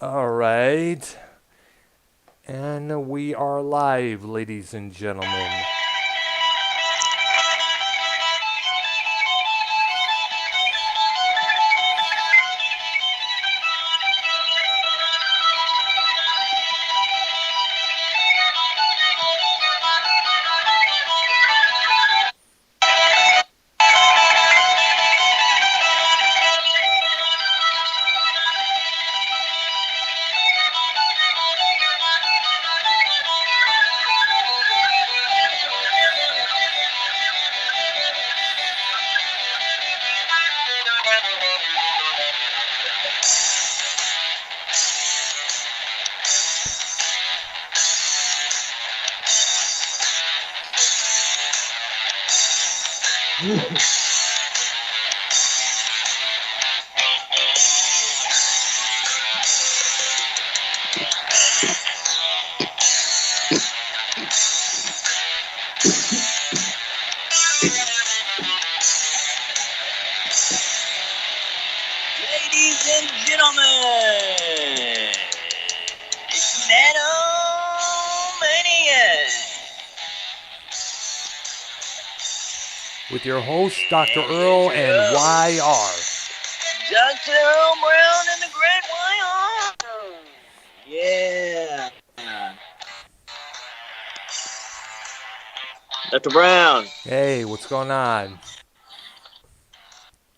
All right. And we are live, ladies and gentlemen. Ladies and gentlemen, it's Maniacs. With your host, Dr. Earl and YR. Dr. Earl Brown and the Great YR. Yeah. Dr. Brown, Hey, what's going on?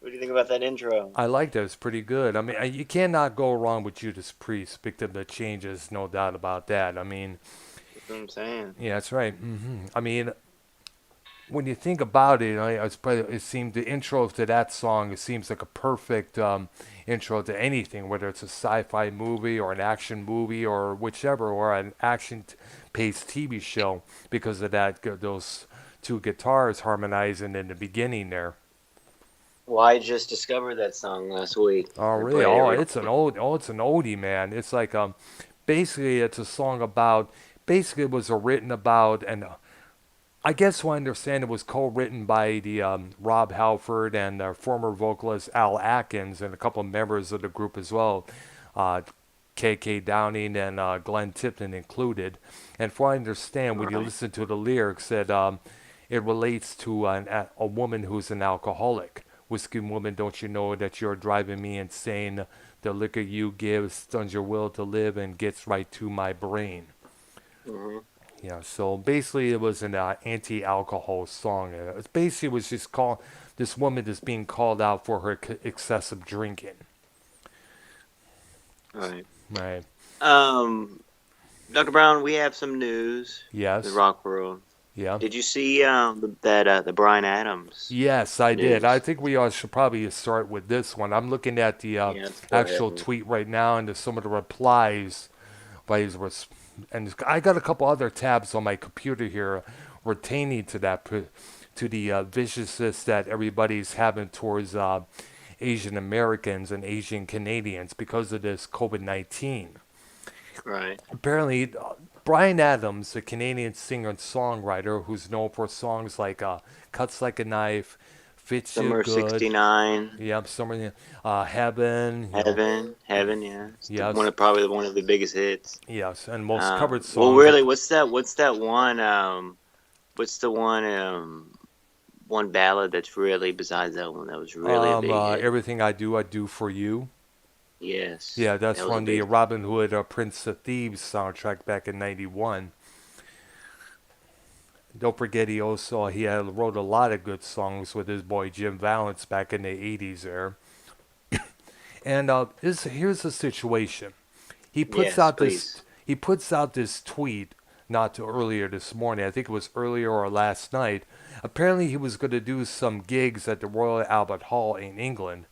what do you think about that intro? I like that. It's pretty good. I mean, you cannot go wrong with Judas Priest. Picked up the changes, no doubt about that. I mean, That's what I'm saying. yeah, that's right. I mean, when you think about it, it seemed the intro to that song. It seems like a perfect intro to anything, whether it's a sci-fi movie or an action movie or whichever, or an action-paced TV show, because of those two guitars harmonizing in the beginning there. Well, I just discovered that song last week. Oh, I really? played it Oh, real it's an old. Oh, it's an oldie, man. It's like basically it's a song about. Basically, it was written about, and I guess what I understand it was co-written by the Rob Halford and former vocalist Al Atkins and a couple of members of the group as well, uh, K.K. Downing and Glenn Tipton included. And from what I understand, when you right. listen to the lyrics, it relates to a woman who's an alcoholic. Whiskey woman, don't you know that you're driving me insane? The liquor you give stuns your will to live and gets right to my brain. hmm Yeah, so basically it was an anti-alcohol song. It basically was just this woman is being called out for her excessive drinking. Right. Right. Um, Dr. Brown, we have some news in the Yes. rock world. Yeah. Did you see the Bryan Adams Yes, I did. I news? think we all should probably start with this one. I'm looking at the Yeah, let's go ahead. actual tweet right now and there's some of the replies by and I got a couple other tabs on my computer here pertaining to to the viciousness that everybody's having towards Asian Americans and Asian Canadians because of this COVID-19. Right. Apparently, Brian Adams, a Canadian singer and songwriter who's known for songs like Cuts Like a Knife, Fits You Summer Good, '69, yep, Summer, Heaven, Heaven. Yeah, it's yes, probably one of the biggest hits. yes, and most covered Well, songs. really, what's that one? What's the one ballad that's really besides that one that was really a big hit? Everything I do for you. Yes, Yeah, that's that was a from the big. Robin Hood Prince of Thieves soundtrack back in '91. Don't forget he wrote a lot of good songs with his boy Jim Valance back in the '80s there. And here's the situation. He puts Yes, out this please. he puts out this tweet not too earlier this morning. I think it was earlier or last night. Apparently he was going to do some gigs at the Royal Albert Hall in England,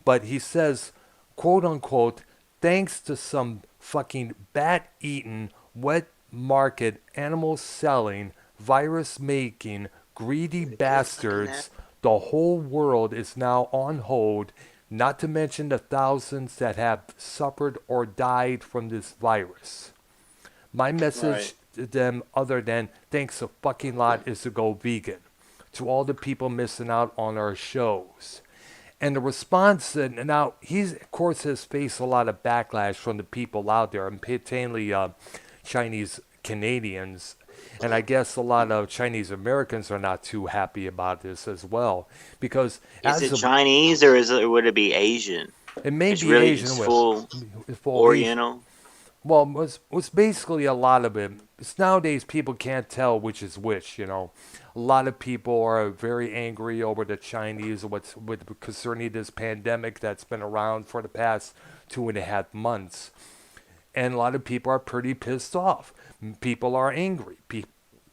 but he says, quote unquote, thanks to some fucking bat eating, wet market, animal selling, virus making, greedy Is it just fucking that? bastards, the whole world is now on hold, not to mention the thousands that have suffered or died from this virus. My Right. message to them, other than thanks a fucking lot, is to go vegan. To all the people missing out on our shows. And the response, and now he's of course has faced a lot of backlash from the people out there, and mainly Chinese Canadians, and I guess a lot of Chinese Americans are not too happy about this as well, because Is as it of Chinese or is it, or would it be Asian? it may It's be really Asian just full with full Asian. Oriental. Well, was basically a lot of it. It's nowadays people can't tell which is which. You know, a lot of people are very angry over the Chinese what's with concerning this pandemic that's been around for the past 2.5 months, and a lot of people are pretty pissed off. People are angry.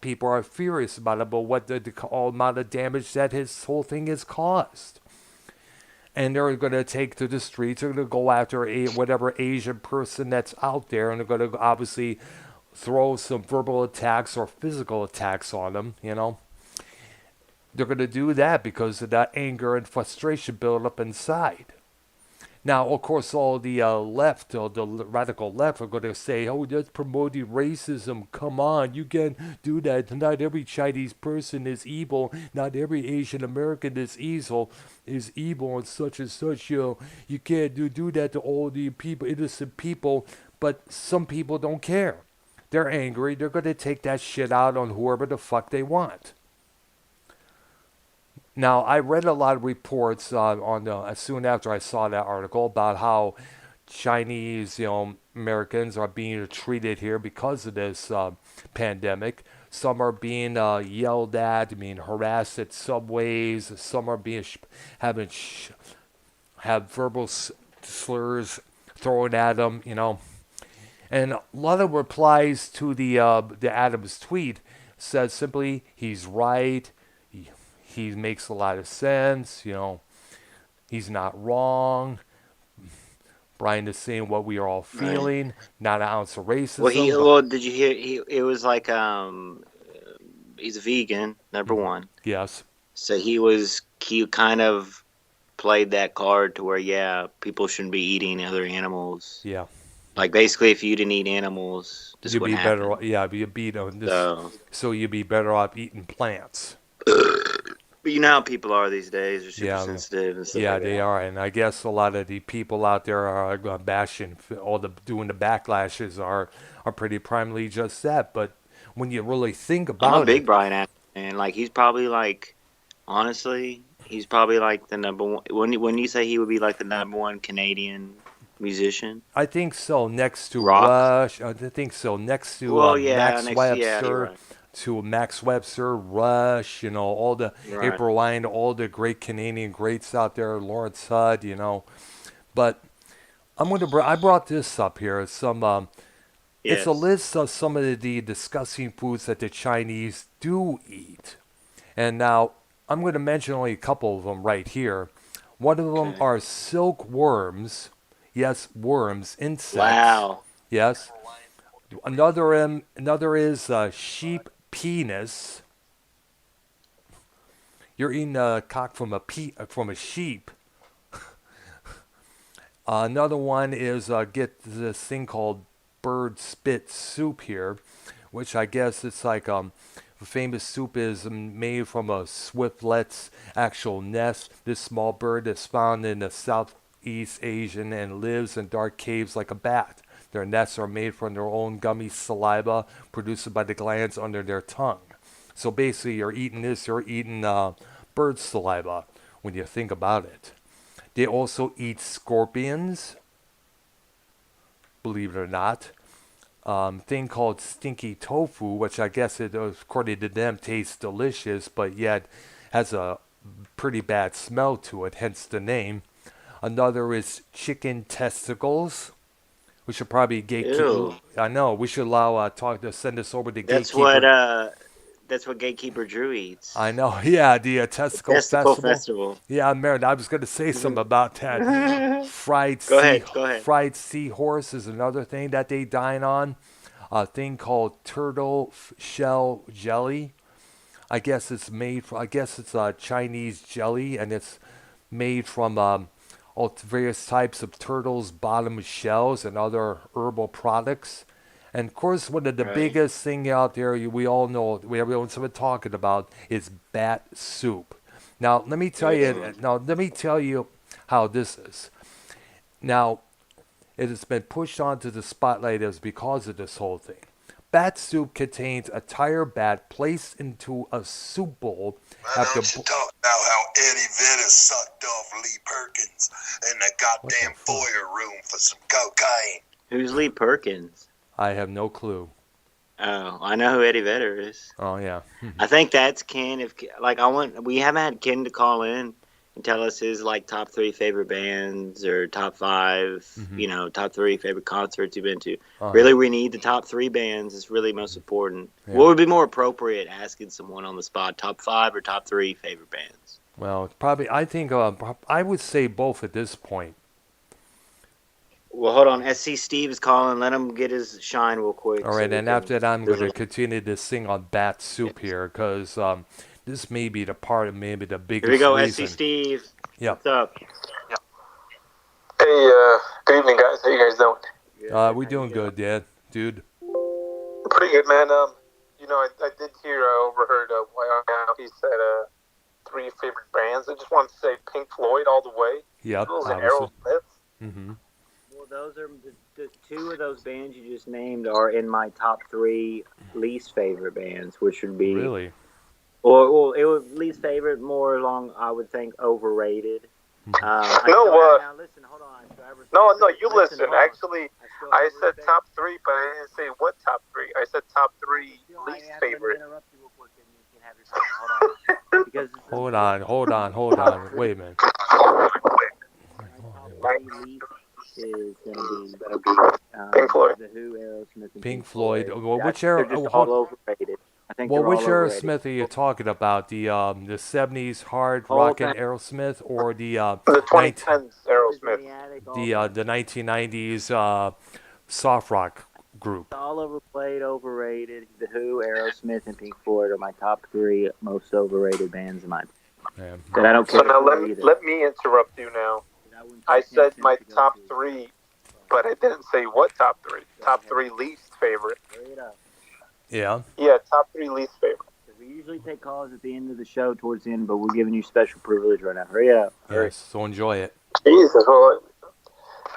People are furious about what the all amount of damage that his whole thing has caused, and they're going to take to the streets. They're going to go after whatever Asian person that's out there, and they're going to obviously throw some verbal attacks or physical attacks on them. You know, they're going to do that because of that anger and frustration built up inside. Now, of course, all the left, or the radical left, are going to say, "Oh, that's promoting racism. Come on, you can't do that. Not every Chinese person is evil. Not every Asian American is evil. And such and such. You can't do that to all the people, innocent people." But some people don't care. They're angry. They're going to take that shit out on whoever the fuck they want. Now, I read a lot of reports as soon after I saw that article about how Chinese, Americans are being treated here because of this pandemic. Some are being yelled at, being harassed at subways. Some are being having have verbal slurs thrown at them. And a lot of replies to the Adams tweet says simply, he's right. He makes a lot of sense. He's not wrong. Brian is saying what we are all Right. feeling. Not an ounce of Well, racism, but did you hear? It was like he's a vegan, number one. yes, So he kind of played that card to where, yeah, people shouldn't be eating other animals. yeah. Like basically, if you didn't eat animals, this You'd wouldn't be better. happen. Yeah, you'd be this. So, So you'd be better off eating plants. but you know how people are these days; they're super Yeah, sensitive and stuff yeah, like they that. are, and I guess a lot of the people out there are bashing all the doing the backlashes are pretty primarily just that. But when you really think I'm a about big it, Brian Adams fan. Like he's probably like, honestly, he's probably like the number one. When you say he would be like the number one Canadian musician, I think so. Next to rock. Rush, I think so. Next to Well, yeah, Max next, yeah, you're Webster, right. Rush, all the Right. April Wine, all the great Canadian greats out there, Lawrence Hudd, But I brought this up here. It's a Yes. list of some of the disgusting foods that the Chinese do eat. And now I'm going to mention only a couple of them right here. One of them Okay. are silkworms. Yes, worms, insects. Wow. Yes. Another is sheep penis. You're eating a cock from a sheep. Another one is get this thing called bird spit soup here, which I guess it's like a famous soup is made from a swiftlet's actual nest. This small bird is found in the Southeast Asian and lives in dark caves like a bat. Their nests are made from their own gummy saliva produced by the glands under their tongue. So basically, you're eating bird saliva when you think about it. They also eat scorpions, believe it or not. Thing called stinky tofu, which I guess according to them tastes delicious, but yet has a pretty bad smell to it, hence the name. Another is chicken testicles. We should probably gatekeep. Ew. I know we should allow talk to send this over to That's what gatekeeper. that's what Gatekeeper Drew I eats. know, yeah, the The testicle Testicle festival. Festival. Yeah, Marin, I was going to say something about that. Go ahead. Go ahead. Fried seahorse is another thing that they dine on. A thing called turtle shell jelly. I guess it's a Chinese jelly, and it's made from all various types of turtles' bottom shells and other herbal products. And of course, one of the Right. biggest thing out there we all know, everyone's been talking about, is bat soup. Now, let me tell you. Ew. Now, let me tell you. how this is. Now, it has been pushed onto the spotlight as because of this whole thing. Bat soup contains a tire bat placed into a soup bowl Why after. don't you talk about how Eddie Vedder sucked off Lee Perkins in the What the goddamn fuck? foyer room for some cocaine? Who's Lee Perkins? I have no clue. Oh, I know who Eddie Vedder is. Oh yeah. I think that's Ken. If we haven't had Ken to call in and tell us his like top 3 favorite bands or top 5, top 3 favorite concerts you've been to. Really, we need the top 3 bands. It's really most important. Yeah. What would be more appropriate, asking someone on the spot, top 5 or top 3 favorite bands? Well, probably. I think I would say both at this point. Well, hold on. SC Steve is calling. Let him get his shine real quick. All right, and after that, I'm going to visit. continue to sing on Bat Soup here because this may be the part of maybe the biggest Here we go, reason. SC Steve. Yeah. What's up? Hey, good evening, guys. How you guys doing? We doing good, Dad. Dude. Pretty good, man. I did hear, overheard he said 3 favorite bands. I just wanted to say Pink Floyd all the way. Yep. Beatles and Obviously. Aerosmith. Mm-hmm. Well, those are the 2 of those bands you just named are in my top 3 least favorite bands, which would be Really? Well, it would least favorite, more along, I would think, overrated. Now listen, hold on. No, you listen. hold on. Actually, I said top 3, but I didn't say what top 3. I said top 3 least favorite. Hold on. Hold on. Wait a minute. Is going to be Pink Floyd. The Who, Aerosmith, and Pink Floyd. Well, They're which era? just all overrated. I think Well, they're which all overrated. Aerosmith are you talking about? The 70s hard Whole rockin' thing. Aerosmith, or the The 2010s Aerosmith. the 1990s soft rock group? All overplayed, overrated. The Who, Aerosmith, and Pink Floyd are my top 3 most overrated bands in my Yeah. that I don't care So now for either. let me interrupt you now. I said my top 3, but I didn't say what top 3. Top 3 least favorite. Hurry it up. Yeah. Yeah, top 3 least favorite. We usually take calls at the end of the show, towards the end, but we're giving you special privilege right now. Hurry up. Hurry. Yes. So enjoy it. Jesus, well,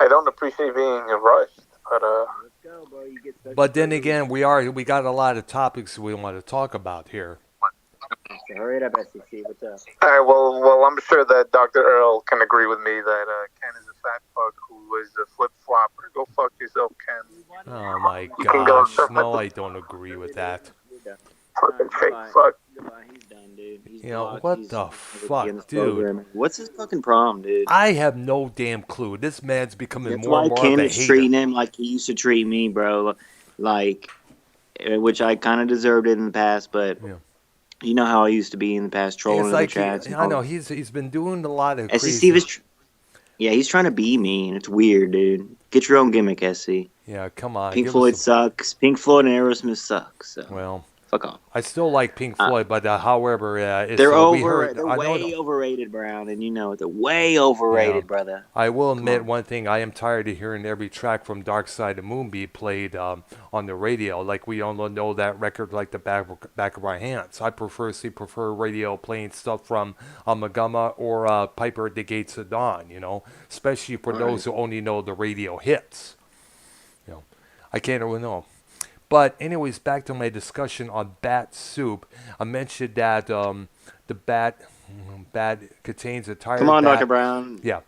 I don't appreciate being rushed, but Let's go, bro. You get special But then privilege. again, we got a lot of topics we want to talk about here. So hurry it up, SEC. What's up? all right. Well, I'm sure that Dr. Earl can agree with me that Ken is a fat fuck who is a flip flopper. Go fuck yourself, Ken. Oh my can go gosh. No, I don't agree with that. Fucking fake Goodbye. fuck. Goodbye. He's done, dude. He's You know, blocked. what He's the never fuck, be in the dude? program. What's his fucking problem, dude? I have no damn clue. This man's becoming That's more why and more Ken of a is hater. treating him like he used to treat me, bro. Like, which I kind of deserved it in the past, but Yeah. you know how I used to be in the past, trolling It's in like the chats. I know he's been doing a lot of SC crazy. Steve is, yeah, he's trying to be mean. It's weird, dude. Get your own gimmick, SC. Yeah, come on. Pink give us Floyd some- sucks. Pink Floyd and Aerosmith suck. So Well, fuck off. I still like Pink Floyd, but however, it's, They're we heard. They're I know. way overrated, Brown, and you know it. They're way overrated, Yeah. brother. I will admit on. one thing. I am tired of hearing every track from Dark Side of the Moon be played on the radio. Like we all know that record like the back of our hands. I prefer radio playing stuff from Amagama or Piper at the Gates of Dawn. You know, especially for those who only know the radio hits. You know, I can't really know. But anyways, back to my discussion on bat soup. I mentioned that the bat contains a tire. Come on, bat, Dr. Brown. Yeah.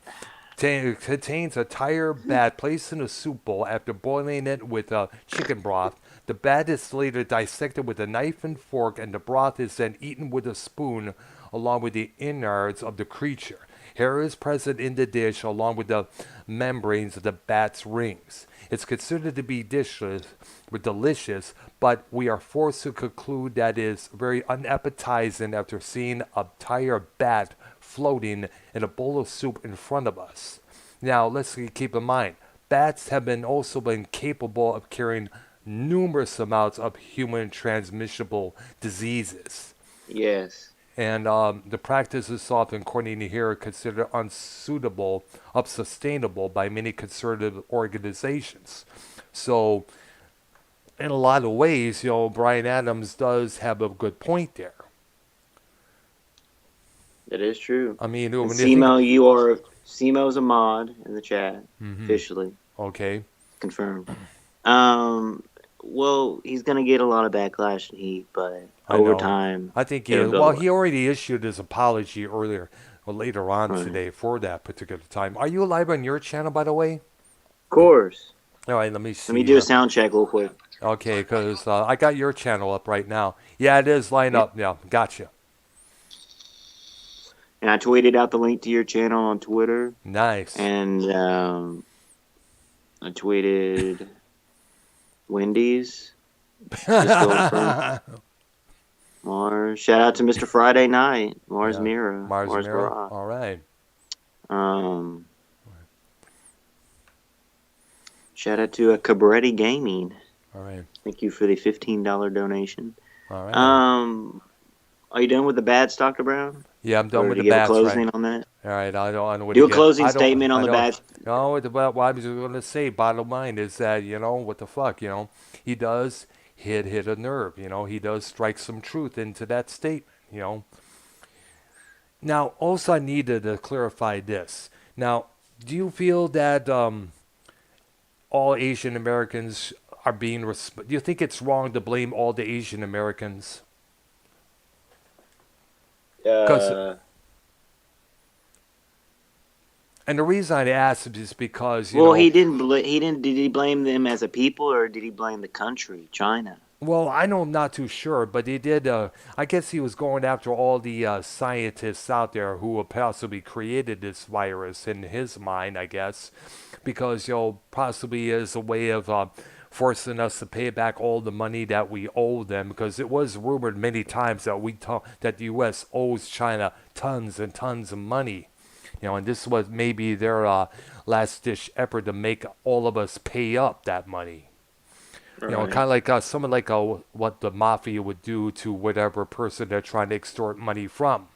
Contains a tire bat placed in a soup bowl after boiling it with chicken broth. The bat is later dissected with a knife and fork, and the broth is then eaten with a spoon along with the innards of the creature. Hair is present in the dish along with the membranes of the bat's rings. It's considered to be delicious, but we are forced to conclude that it is very unappetizing after seeing a tire bat floating in a bowl of soup in front of us. Now, let's keep in mind, bats have also been capable of carrying numerous amounts of human transmissible diseases. Yes. And the practice is often, according to here, considered unsuitable, unsustainable by many conservative organizations. So, in a lot of ways, Brian Adams does have a good point there. That is true. I mean, And Simo, you are Simo's a mod in the chat, Mm-hmm. officially Okay. confirmed. Um, well, he's gonna get a lot of backlash and heat, but I over know. time, I think he it'll is. go Well, away. he already issued his apology earlier, or later on Right. today for that particular time. Are you live on your channel, by the way? Of course. All right, let me Let me see. do a sound check real quick. Okay, because I got your channel up right now. Yeah, it is line Yeah. up. Yeah, gotcha. And I tweeted out the link to your channel on Twitter, Nice. and I tweeted Wendy's just to confirm. Yeah, Mars. Shout out to Mr. Friday Night, Mars Mira, Mars Mars Mirror. Barra. All right. Um, Shout out to Cabretti Gaming. All right. Thank you for the $15 donation. All right. Are you done with the bads, Dr. Brown? Yeah, I'm done Or with do the you have a bats, right? closing on that? All right. I don't want Do to a get. closing I don't. statement on I the don't. bats. No, what I was going to say. Bottom line is that what the fuck. He does hit a nerve. He does strike some truth into that statement. Now, also I needed to clarify this. Now, do you feel that all Asian Americans are being? Do you think it's wrong to blame all the Asian Americans? Because Uh, And the reason I asked is because, well, he didn't. He didn't. Did he blame them as a people, or did he blame the country, China? well, I know I'm not too sure, but he did, I guess he was going after all the scientists out there who possibly created this virus in his mind, I guess, because, possibly as a way of forcing us to pay back all the money that we owe them, because it was rumored many times that that the U.S. owes China tons and tons of money. And this was maybe their last ditch effort to make all of us pay up that money. Right. Kind of like something like what the mafia would do to whatever person they're trying to extort money from.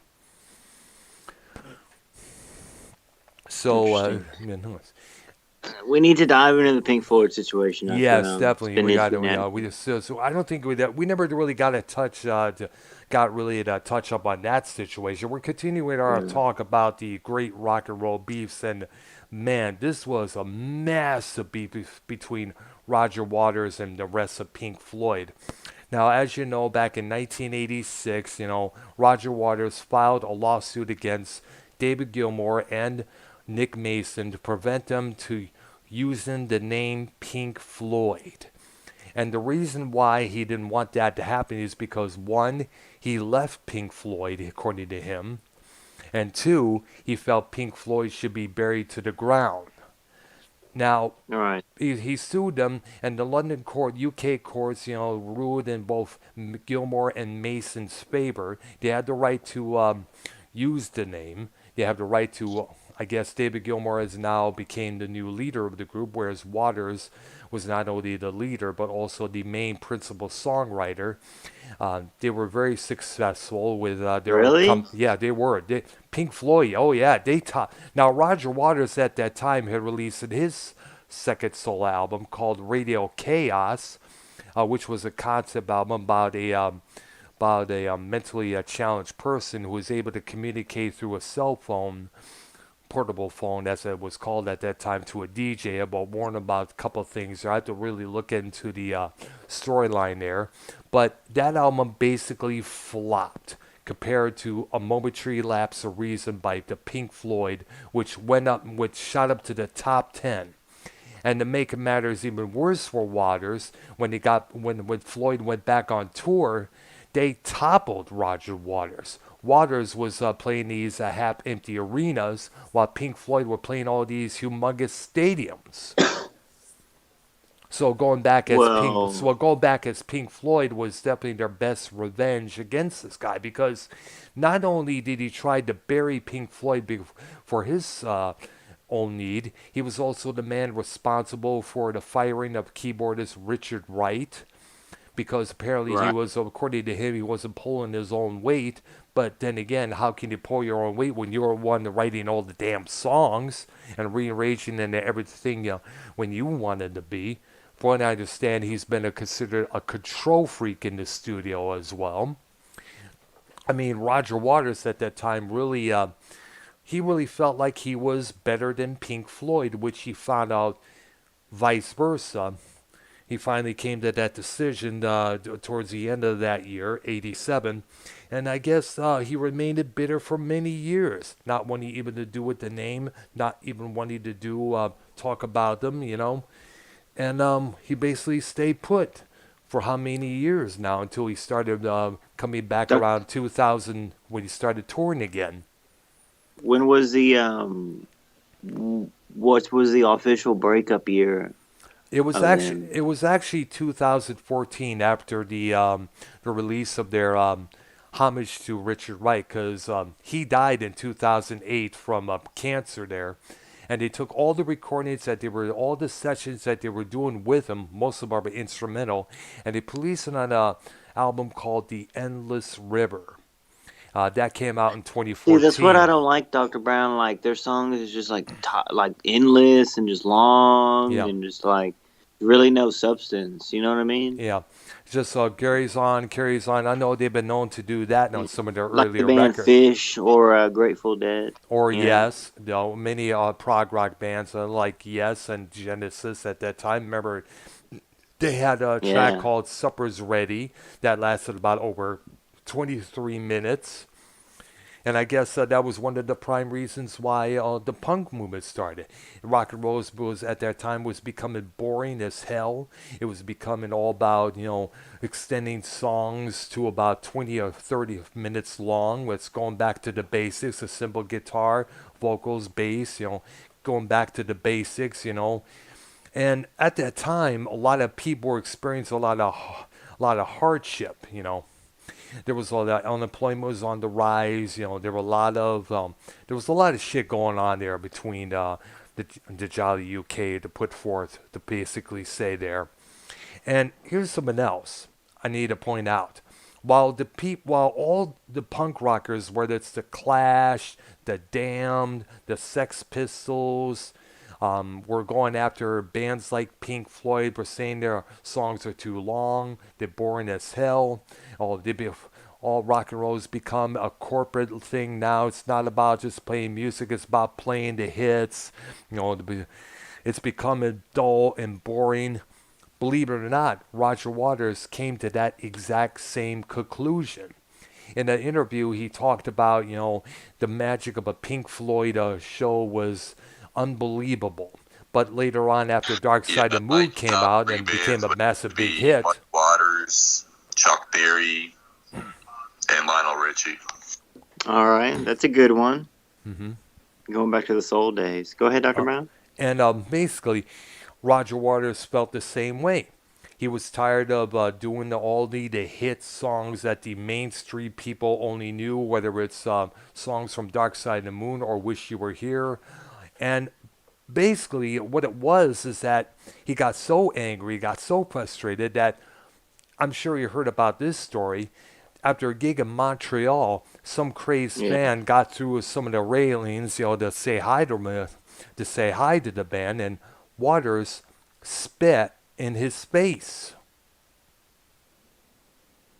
So, Interesting. We need to dive into the Pink Floyd situation. Dr. yes, Brown. definitely. It's been We got to. interesting. We just so I don't think we never really got a touch. Got really to touch up on that situation. We're continuing our talk about the great rock and roll beefs, and man, this was a massive beef between Roger Waters and the rest of Pink Floyd. Now, as you know, back in 1986, Roger Waters filed a lawsuit against David Gilmour and Nick Mason to prevent them to using the name Pink Floyd. And the reason why he didn't want that to happen is because, one, he left Pink Floyd, according to him, and two, he felt Pink Floyd should be buried to the ground. Now, All right. he sued them, and the London UK courts, ruled in both Gilmour and Mason's favor. They had the right to use the name. They have the right to. I guess David Gilmour has now became the new leader of the group, whereas Waters was not only the leader but also the main principal songwriter. They were very successful with their Really? yeah, they were. Pink Floyd, oh yeah, they top. Now Roger Waters at that time had released his second solo album called Radio Chaos, which was a concept album about a mentally challenged person who was able to communicate through a cell phone, portable phone, as it was called at that time, to a DJ about warning about a couple of things. I have to really look into the storyline there. But that album basically flopped compared to A Momentary Lapse of Reason by the Pink Floyd, which shot up to the top 10. And to make matters even worse for Waters, when Floyd went back on tour, they toppled Roger Waters. Waters was playing these half-empty arenas, while Pink Floyd were playing all these humongous stadiums. So going back as Pink Floyd was definitely their best revenge against this guy, because not only did he try to bury Pink Floyd for his own need, he was also the man responsible for the firing of keyboardist Richard Wright, because apparently he was, according to him, he wasn't pulling his own weight. But then again, how can you pull your own weight when you're one writing all the damn songs and rearranging and everything when you wanted to be? From what I understand, he's been considered a control freak in the studio as well. I mean, Roger Waters at that time really he really felt like he was better than Pink Floyd, which he found out vice versa. He finally came to that decision towards the end of that year, 87. And I guess he remained bitter for many years, not wanting even to do with the name, not even wanting to talk about them, you know. And he basically stayed put for how many years now until he started coming back Doc, around 2000 when he started touring again. when was the what was the official breakup year of them? It was actually 2014 after the release of their homage to Richard Wright because he died in 2008 from cancer there, and they took all the recordings that they were all the sessions that they were doing with him, most of them are instrumental, and they released it on a album called The Endless River. That came out in See, that's what I 2014. don't like, Dr. Brown. Like their songs is just like like endless and just long Yeah. and just like really no substance. You know what I mean? Yeah, just carries on, carries on. I know they've been known to do that on some of their Like the earlier band records. Fish or Grateful Dead. Or You know? Yes, you know, many prog rock bands like Yes and Genesis at that time. Remember, they had a track Yeah. called "Supper's Ready" that lasted about over 23 minutes. And I guess that was one of the prime reasons why the punk movement started. Rock and roll was at that time was becoming boring as hell. It was becoming all about extending songs to about 20 or 30 minutes long. It's going back to the basics: a simple guitar, vocals, bass. Going back to the basics. And at that time, a lot of people were experiencing a lot of hardship. There was all that unemployment was on the rise. There were a lot of there was a lot of shit going on there between the Jolly UK to put forth to basically say there. And here's something else I need to point out. While all the punk rockers, whether it's the Clash, the Damned, the Sex Pistols, were going after bands like Pink Floyd, were saying their songs are too long, they're boring as hell. All rock and roll has become a corporate thing now. It's not about just playing music; it's about playing the hits. It's becoming dull and boring. Believe it or not, Roger Waters came to that exact same conclusion. In an interview, he talked about, the magic of a Pink Floyd show was unbelievable. But later on, after Dark Yeah, Side of the Moon like came top out three and became bands a would massive big be Muddy hit, Waters, Chuck Berry, and Lionel Richie. All right, that's a good one. hmm Going back to the soul days. Go ahead, Dr. uh, Brown. and basically, Roger Waters felt the same way. He was tired of doing all the hit songs that the mainstream people only knew, whether it's songs from Dark Side of the Moon or Wish You Were Here. And basically, what it was is that he got so angry, got so frustrated that I'm sure you heard about this story. After a gig in Montreal, some crazed Yeah. fan got through some of the railings, to say hi to the band, and Waters spit in his face.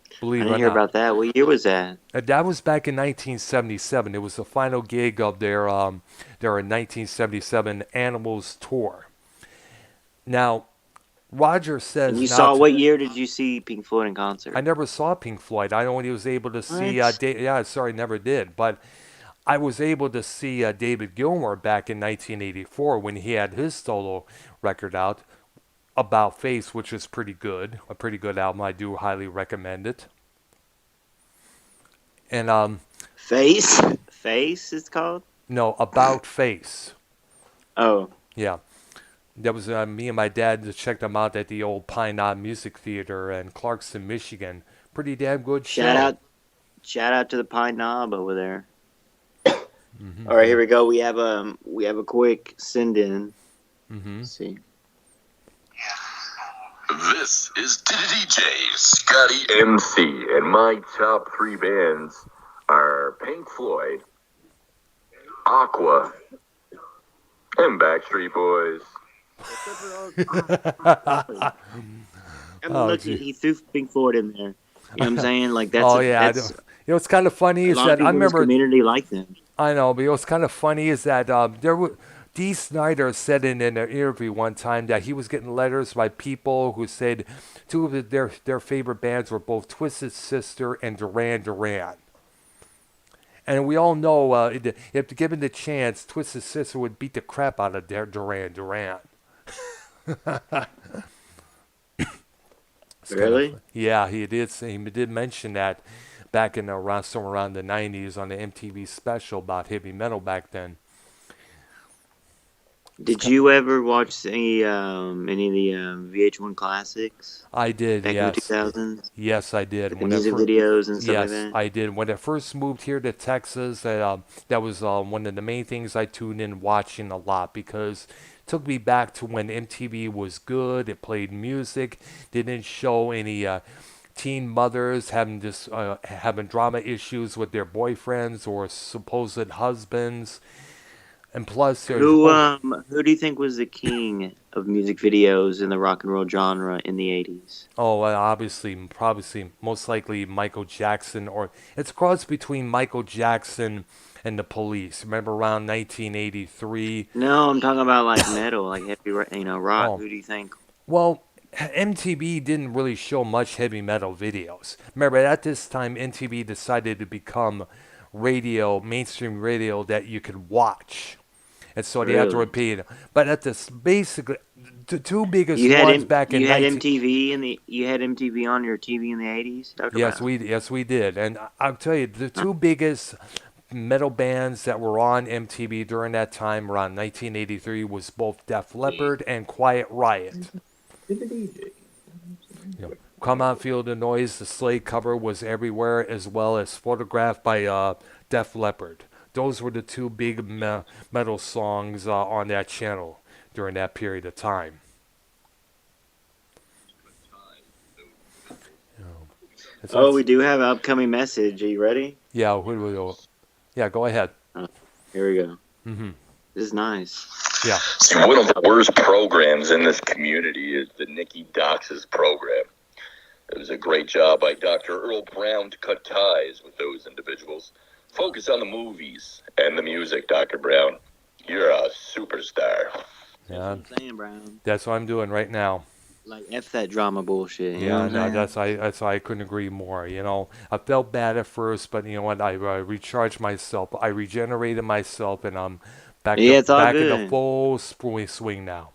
I Believe it didn't or hear not. about that. What year was that? That was back in 1977. It was the final gig of their 1977 Animals tour. Now, Roger And says you now. saw what year did you see Pink Floyd in concert? I never saw Pink Floyd. I only was able to see. What? Yeah, sorry, never did. But I was able to see David Gilmour back in 1984 when he had his solo record out, About Face, which is pretty good. A pretty good album. I do highly recommend it. And Face? Face it's called? no, About Face. Oh. Yeah. That was me and my dad that checked them out at the old Pine Knot Music Theater in Clarkston, Michigan. Pretty damn good Shout show. out shout out to the Pine Knob over there. hmm All right, here we go. We have a quick send in. hmm Let's see. This is DJ Scotty MC, and my top three bands are Pink Floyd, Aqua, and Backstreet Boys. I mean, Oh, look, gee. he threw Pink Floyd in there. You know what I'm saying? Like Oh yeah, that's what's kind of funny a is lot of that I people in this remember. community like them. I know, but what's kind of funny is that Dee Snyder said in an interview one time that he was getting letters by people who said two of their favorite bands were both Twisted Sister and Duran Duran. And we all know if given the chance, Twisted Sister would beat the crap out of Duran Duran. It's kind of Really? yeah, he did mention that back in around somewhere around the 90s on the MTV special about heavy metal back then. It's Did kind, you ever watch any of the VH1 classics I did, back in the yes. 2000s? Yes, I did. Like the music videos and stuff like Yes, that? I did. When I first moved here to Texas, that was one of the main things I tuned in watching a lot because it took me back to when MTV was good. It played music, didn't show any teen mothers having drama issues with their boyfriends or supposed husbands. And plus, there's Who do you think was the king of music videos in the rock and roll genre in the 80s? obviously, probably, most likely Michael Jackson, or it's a cross between Michael Jackson and the Police. Remember around 1983? No, I'm talking about like metal, like heavy, rock. Oh, Who do you think? well, MTV didn't really show much heavy metal videos. Remember, at this time, MTV decided to become mainstream radio that you could watch. And so they had to Really? repeat it. But at this, basically, the two biggest ones back in You had 19, MTV you had MTV on your TV in the 80s. Talk about. yes we did, and I'll tell you the two biggest metal bands that were on MTV during that time around 1983 was both Def Leppard and Quiet Riot. You know, Come On Feel the Noise, the Slade cover was everywhere, as well as Photographed by Def Leppard. Those were the two big metal songs on that channel during that period of time. You know, Oh, we that's do have an upcoming message. Are you ready? yeah. Yeah, go ahead. Oh, here we go. Hmm. This is nice. Yeah. See, one of the worst programs in this community is the Nikki Dox's program. It was a great job by Dr. Earl Brown to cut ties with those individuals. Focus on the movies and the music, Dr. Brown. You're a superstar. That's what Yeah, I'm saying, Brown. that's what I'm doing right now. Like F that drama bullshit. You know what Yeah, I'm no, saying? that's I couldn't agree more. I felt bad at first, but you know what? I recharged myself. I regenerated myself, and I'm Yeah, it's all back in the good. full swing now.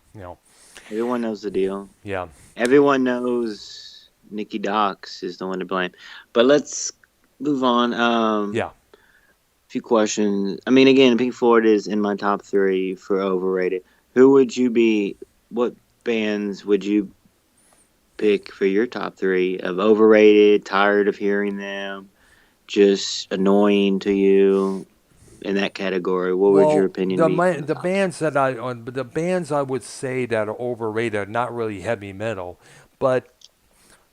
Everyone knows the deal. Yeah, Everyone knows Nikki Dox is the one to blame. But let's move on. yeah. Few questions. I mean, again, Pink Floyd is in my top three for overrated. Who would you be? What bands would you pick for your top three of overrated? Tired of hearing them? Just annoying to you? In that category, what would your Well, opinion be for the top? the bands I would say that are overrated are not really heavy metal, but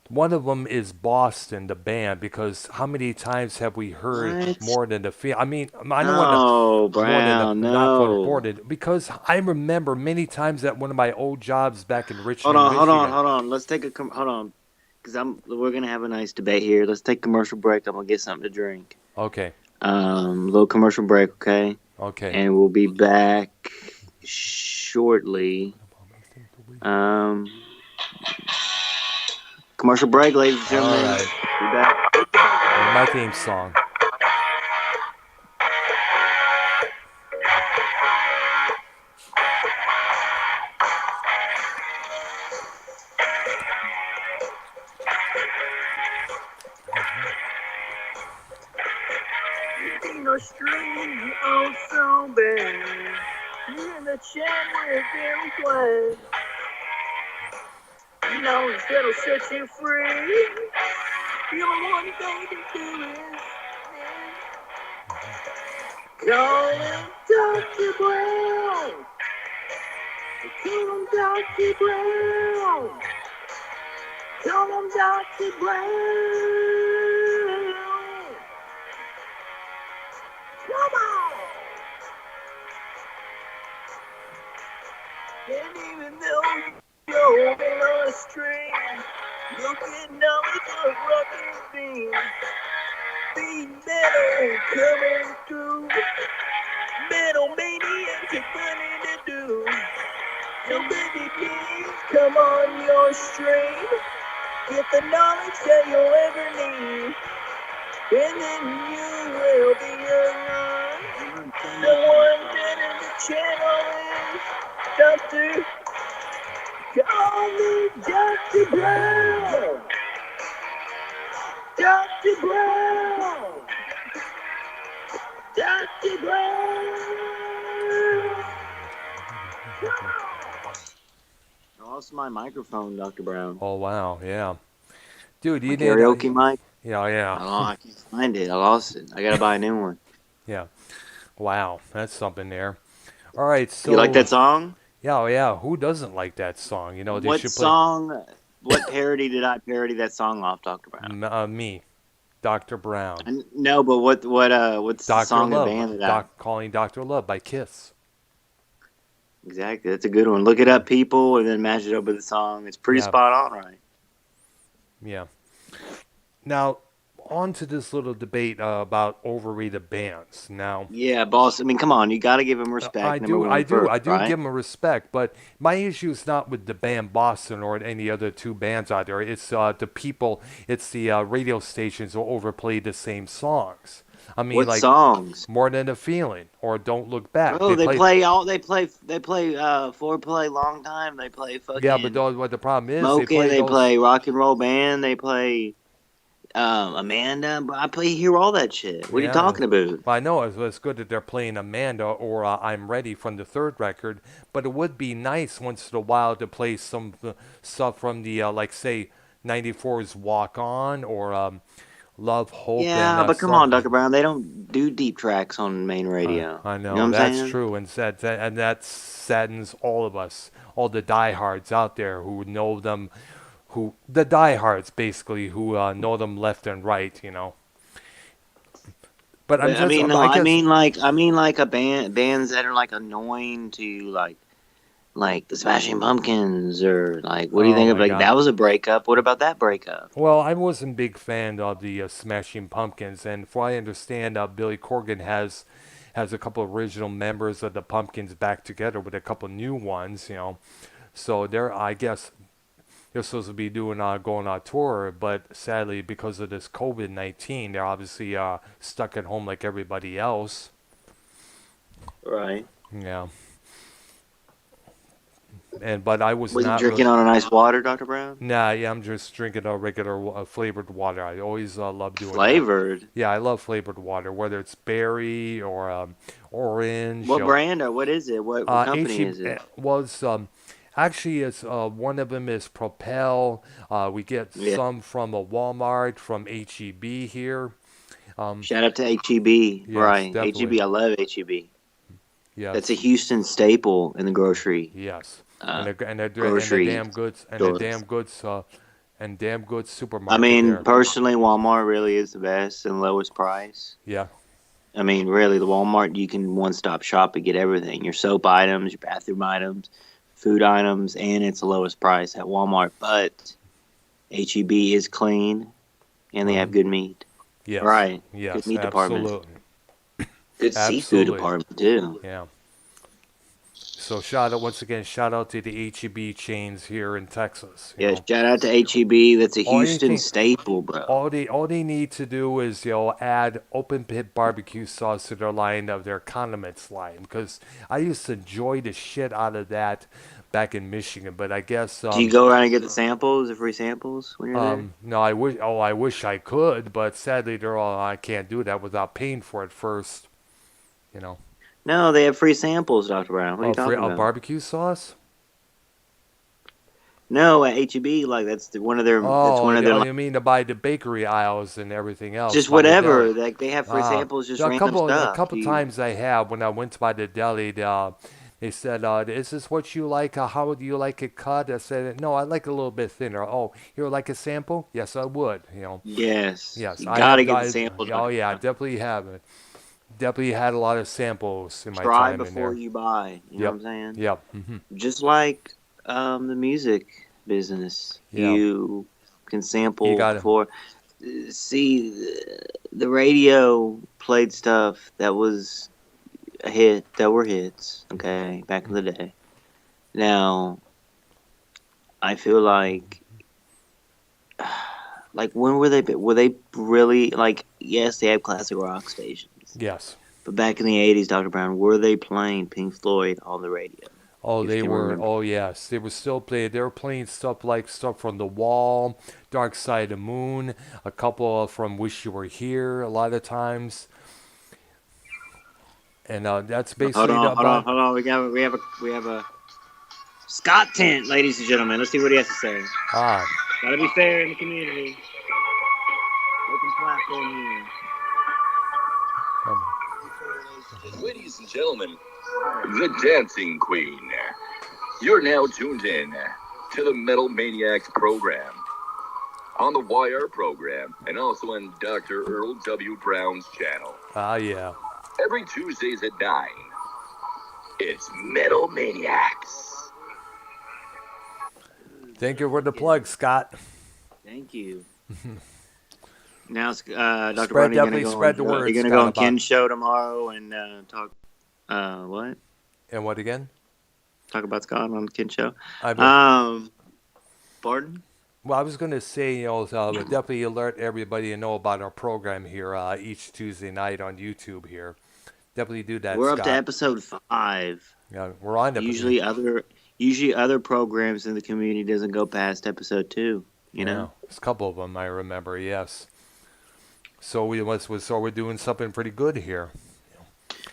one of them is Boston, the band, because how many times have we heard What? more than the feel? I mean, I don't want to No, more than the Brown. not for No. reported because I remember many times at one of my old jobs back in Hold Richmond, on, hold on, Michigan. hold on. Let's take hold on, because we're gonna have a nice debate here. Let's take a commercial break. I'm gonna get something to drink. Okay, Little commercial break, okay? okay. And we'll be back shortly. Um, commercial break, ladies and All gentlemen. right. Be back. My theme song. Eating a string, oh so bad. You in the chat with them play. You know, instead of set you free, you know one thing to do is call him Dr. Brown. Call him Dr. Brown. Call him Dr. Brown. Come on. And even though you're on a string, you can know it's a rubber beam. be metal coming through. Metal maniacs are funny to do. So baby, please come on your stream. Get the knowledge that you'll ever need. And then you will be young. The one that in the channel is Dr. Call me Dr. Brown. Dr. Brown. Dr. Brown. I lost my microphone, Dr. Brown. Oh wow, yeah, dude, My you need karaoke mic. yeah, yeah, I can't find it. I lost it. I gotta buy a new one. yeah. Wow, that's something there. All right, You like so that song? yeah, oh, yeah. Who doesn't like that song? You know, they What should play song? What parody did I parody that song off, Dr. Brown? me, Dr. Brown, No, but what's the Dr. song and Love, band that calling Dr. Love by Kiss. Exactly, that's a good one. Look it up, people, and then match it up with the song. It's pretty Yeah, spot on, right? yeah. Now, on to this little debate about overrated bands. Now, Yeah, boss. I mean, come on, you got to give him respect. Number one first, I do right? give them respect, but my issue is not with the band Boston or any other two bands out there. It's the people, it's the radio stations who overplay the same songs. I mean, What like songs? More Than a Feeling or Don't Look Back. Oh, they play foreplay long time. They play Yeah, but fucking what the problem is, they Mocha. play They those. play rock and roll band. They play Amanda. Hear all that shit. What are you Yeah, talking about? well, I know it's good that they're playing Amanda or I'm Ready from the third record, but it would be nice once in a while to play some stuff from the like say '94's Walk On or Love, Hope, and Yeah, but come stuff. on, Dr. Brown. They don't do deep tracks on main radio. I You know what know I'm that's saying? true, and that saddens all of us, all the diehards out there who know them, who the diehards basically who know them left and right, you know. But I'm But I just, mean, no, I guess, I mean, like bands that are like annoying to like the Smashing Pumpkins or like, what do you oh think of my like God. that was a breakup? What about that breakup? Well, I wasn't a big fan of the Smashing Pumpkins, and for I understand, Billy Corgan has a couple of original members of the Pumpkins back together with a couple new ones, you know. So they're, I guess, they're supposed to be doing going on tour, but sadly, because of this COVID-19, they're obviously stuck at home like everybody else. Right? Yeah, but I was Was you not drinking really. on a nice water, Dr. Brown? Nah, yeah, I'm just drinking a regular flavored water. I always love doing that. Flavored. Yeah, I love flavored water, whether it's berry or orange. What brand or what is it? What company HEB is it? was actually it's one of them is Propel. We get Yeah. some from a Walmart, from HEB here. Shout out to HEB. Yes, Right. definitely. HEB. I love HEB. That's a Yes, Houston staple in the grocery yes, uh, and the grocery damn goods stores. and damn goods I supermarket mean, there. personally, Walmart really is the best and lowest price. Yeah, I mean, really, the Walmart, you can one-stop shop and get everything. Your soap items, your bathroom items, food items, and it's the lowest price at Walmart. But HEB is clean, and they have good meat. yes, Right. Good yes, meat department. absolutely, Good seafood absolutely. department, too. Yeah. So shout out to the HEB chains here in Texas. You Yeah, know, shout out to HEB. That's a all Houston anything, staple, bro. all they need to do is add open pit barbecue sauce to their line of their condiments line because I used to enjoy the shit out of that back in Michigan, but I guess Do you go around and get the samples, the free samples when you're there? no, I wish I could, but sadly I can't do that without paying for it first. You know, No, they have free samples, Dr. Brown. What are you free talking about? barbecue sauce. No, at HEB, like that's one of their. That's Oh, one of their. you mean to buy the bakery aisles and everything else? Just By the whatever. deli? Like they have free samples, just A random stuff. couple times I have when I went by the deli. They said, "Is this what you like? How would you like it cut?" I said, "No, I like it a little bit thinner." Oh, you would like a sample? Yes, I would. You know, Yes, yes, you I gotta have. get the samples. Oh yeah, I definitely have it. Definitely had a lot of samples in my Try time in before there. you buy. You know Yep, what I'm saying? yep, Just like the music business, yeah. you can You sample got it. before. see, the radio played stuff that was a hit, that were hits, okay, back in the day. Now, I feel like when were they really, like, yes, they have classic rock stations, Yes. but back in the 80s, Dr. Brown, were they playing Pink Floyd on the radio? Oh, If you they can were. remember. Oh, yes. They were still playing. They were playing stuff like stuff from The Wall, Dark Side of the Moon, a couple from Wish You Were Here a lot of times. And that's Hold basically on, hold on, about. hold on. We have a Scott Tent, ladies and gentlemen. Let's see what he has to say. Ah, Gotta be fair in the community. Open platform here. um, Ladies and gentlemen, the Dancing Queen. You're now tuned in to the Metal Maniacs program on the YR program and also on Dr. Earl W. Brown's channel. yeah. Every Tuesdays at 9, it's Metal Maniacs. Thank you for the plug, Scott. Thank you. Now, Dr. Spread, Brown, definitely spread the word, you're gonna Scott, go on about. Ken's show tomorrow and talk. What? And what again? Talk about Scott on Ken's show. I Pardon? Well, I was going to say, definitely alert everybody to know about our program here each Tuesday night on YouTube here. Definitely do that, We're Scott. up to episode 5. Yeah, we're on Usually other programs in the community doesn't go past episode 2. You know, there's a couple of them I remember. Yes. So we're doing something pretty good here.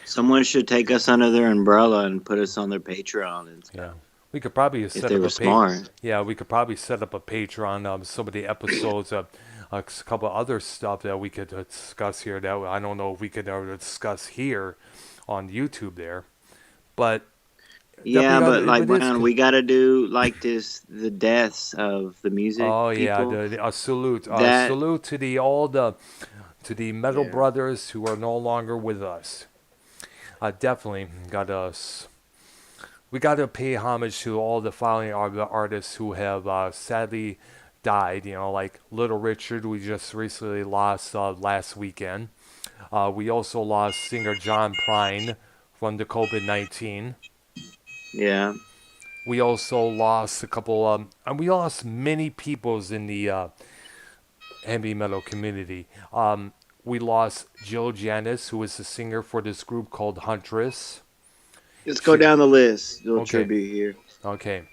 someone should take us under their umbrella and put us on their Patreon and stuff. Yeah. We could probably If set they up were a smart. Yeah, we could probably set up a Patreon. Some of the episodes, a couple of other stuff that we could discuss here. That I don't know if we could ever discuss here on YouTube there, but Yeah, but like it is Brown, we got to do like this the deaths of the music Oh yeah, people. a salute, That- salute to the metal brothers who are no longer with us. Definitely got us. We got to pay homage to all the following artists who have sadly died. You know, like Little Richard, we just recently lost last weekend. We also lost singer John Prine from the COVID-19. Yeah. We also lost a couple, and we lost many peoples in the heavy metal community. We lost Jill Janis, who was the singer for this group called Huntress. Let's go down the list. Little Okay. tribute here. Okay.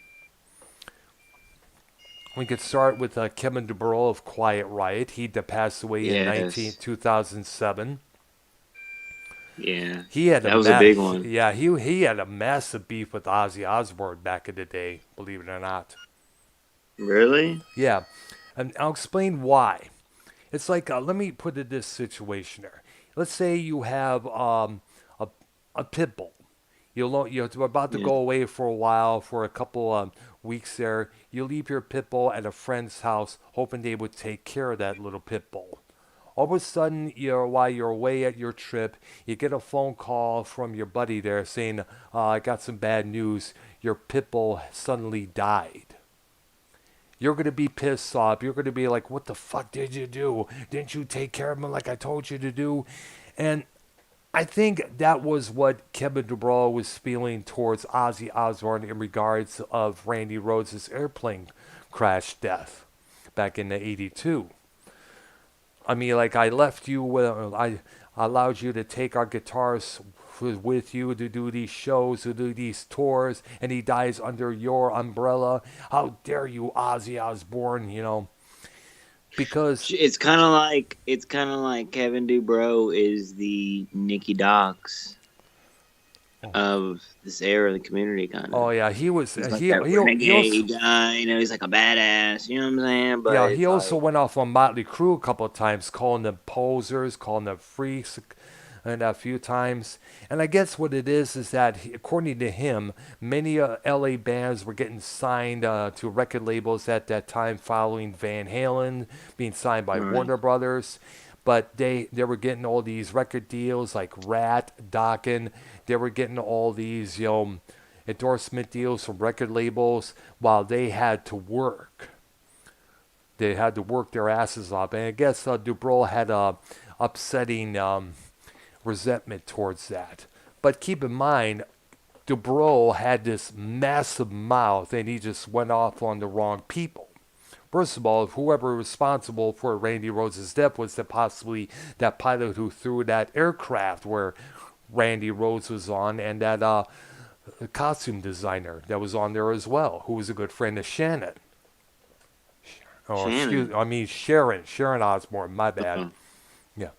We could start with Kevin DuBrow of Quiet Riot. He passed away in 2007. Yeah. He had That was a big one. Yeah, he had a massive beef with Ozzy Osbourne back in the day, believe it or not. Really? Yeah, and I'll explain why. It's like, let me put it this situation there. Let's say you have a pit bull. You're about to go away for a while, for a couple weeks there. You leave your pit bull at a friend's house, hoping they would take care of that little pit bull. All of a sudden, while you're away at your trip, you get a phone call from your buddy there saying, I got some bad news. Your pit bull suddenly died. You're going to be pissed off. You're going to be like, what the fuck did you do? Didn't you take care of him like I told you to do? And I think that was what Kevin DuBrow was feeling towards Ozzy Osbourne in regards of Randy Rhoads' airplane crash death back in the 82. I mean, like, I left you with, I allowed you to take our guitars with you to do these shows, to do these tours, and he dies under your umbrella. How dare you, Ozzy Osbourne, you know? Because it's kind of like Kevin DuBrow is the Nicky Dox of this era of the community, kind of. Oh yeah, he was. He's like he that renegade also, guy, you know. He's like a badass. You know what I'm saying? But yeah, he also went off on Motley Crue a couple of times, calling them posers, calling them freaks, and a few times. And I guess what it is that, according to him, many LA bands were getting signed to record labels at that time, following Van Halen being signed by Warner Brothers. But they were getting all these record deals like Rat, Dokken. They were getting all these, endorsement deals from record labels while they had to work. They had to work their asses off, and I guess Dubrow had a upsetting resentment towards that. But keep in mind, Dubrow had this massive mouth, and he just went off on the wrong people. First of all, whoever was responsible for Randy Rhoads' death was possibly that pilot who threw that aircraft where Randy Rhoads was on, and that costume designer that was on there as well, who was a good friend of Shannon. Or excuse, Shannon. I mean Sharon Osbourne. My bad. Uh-huh. Yeah,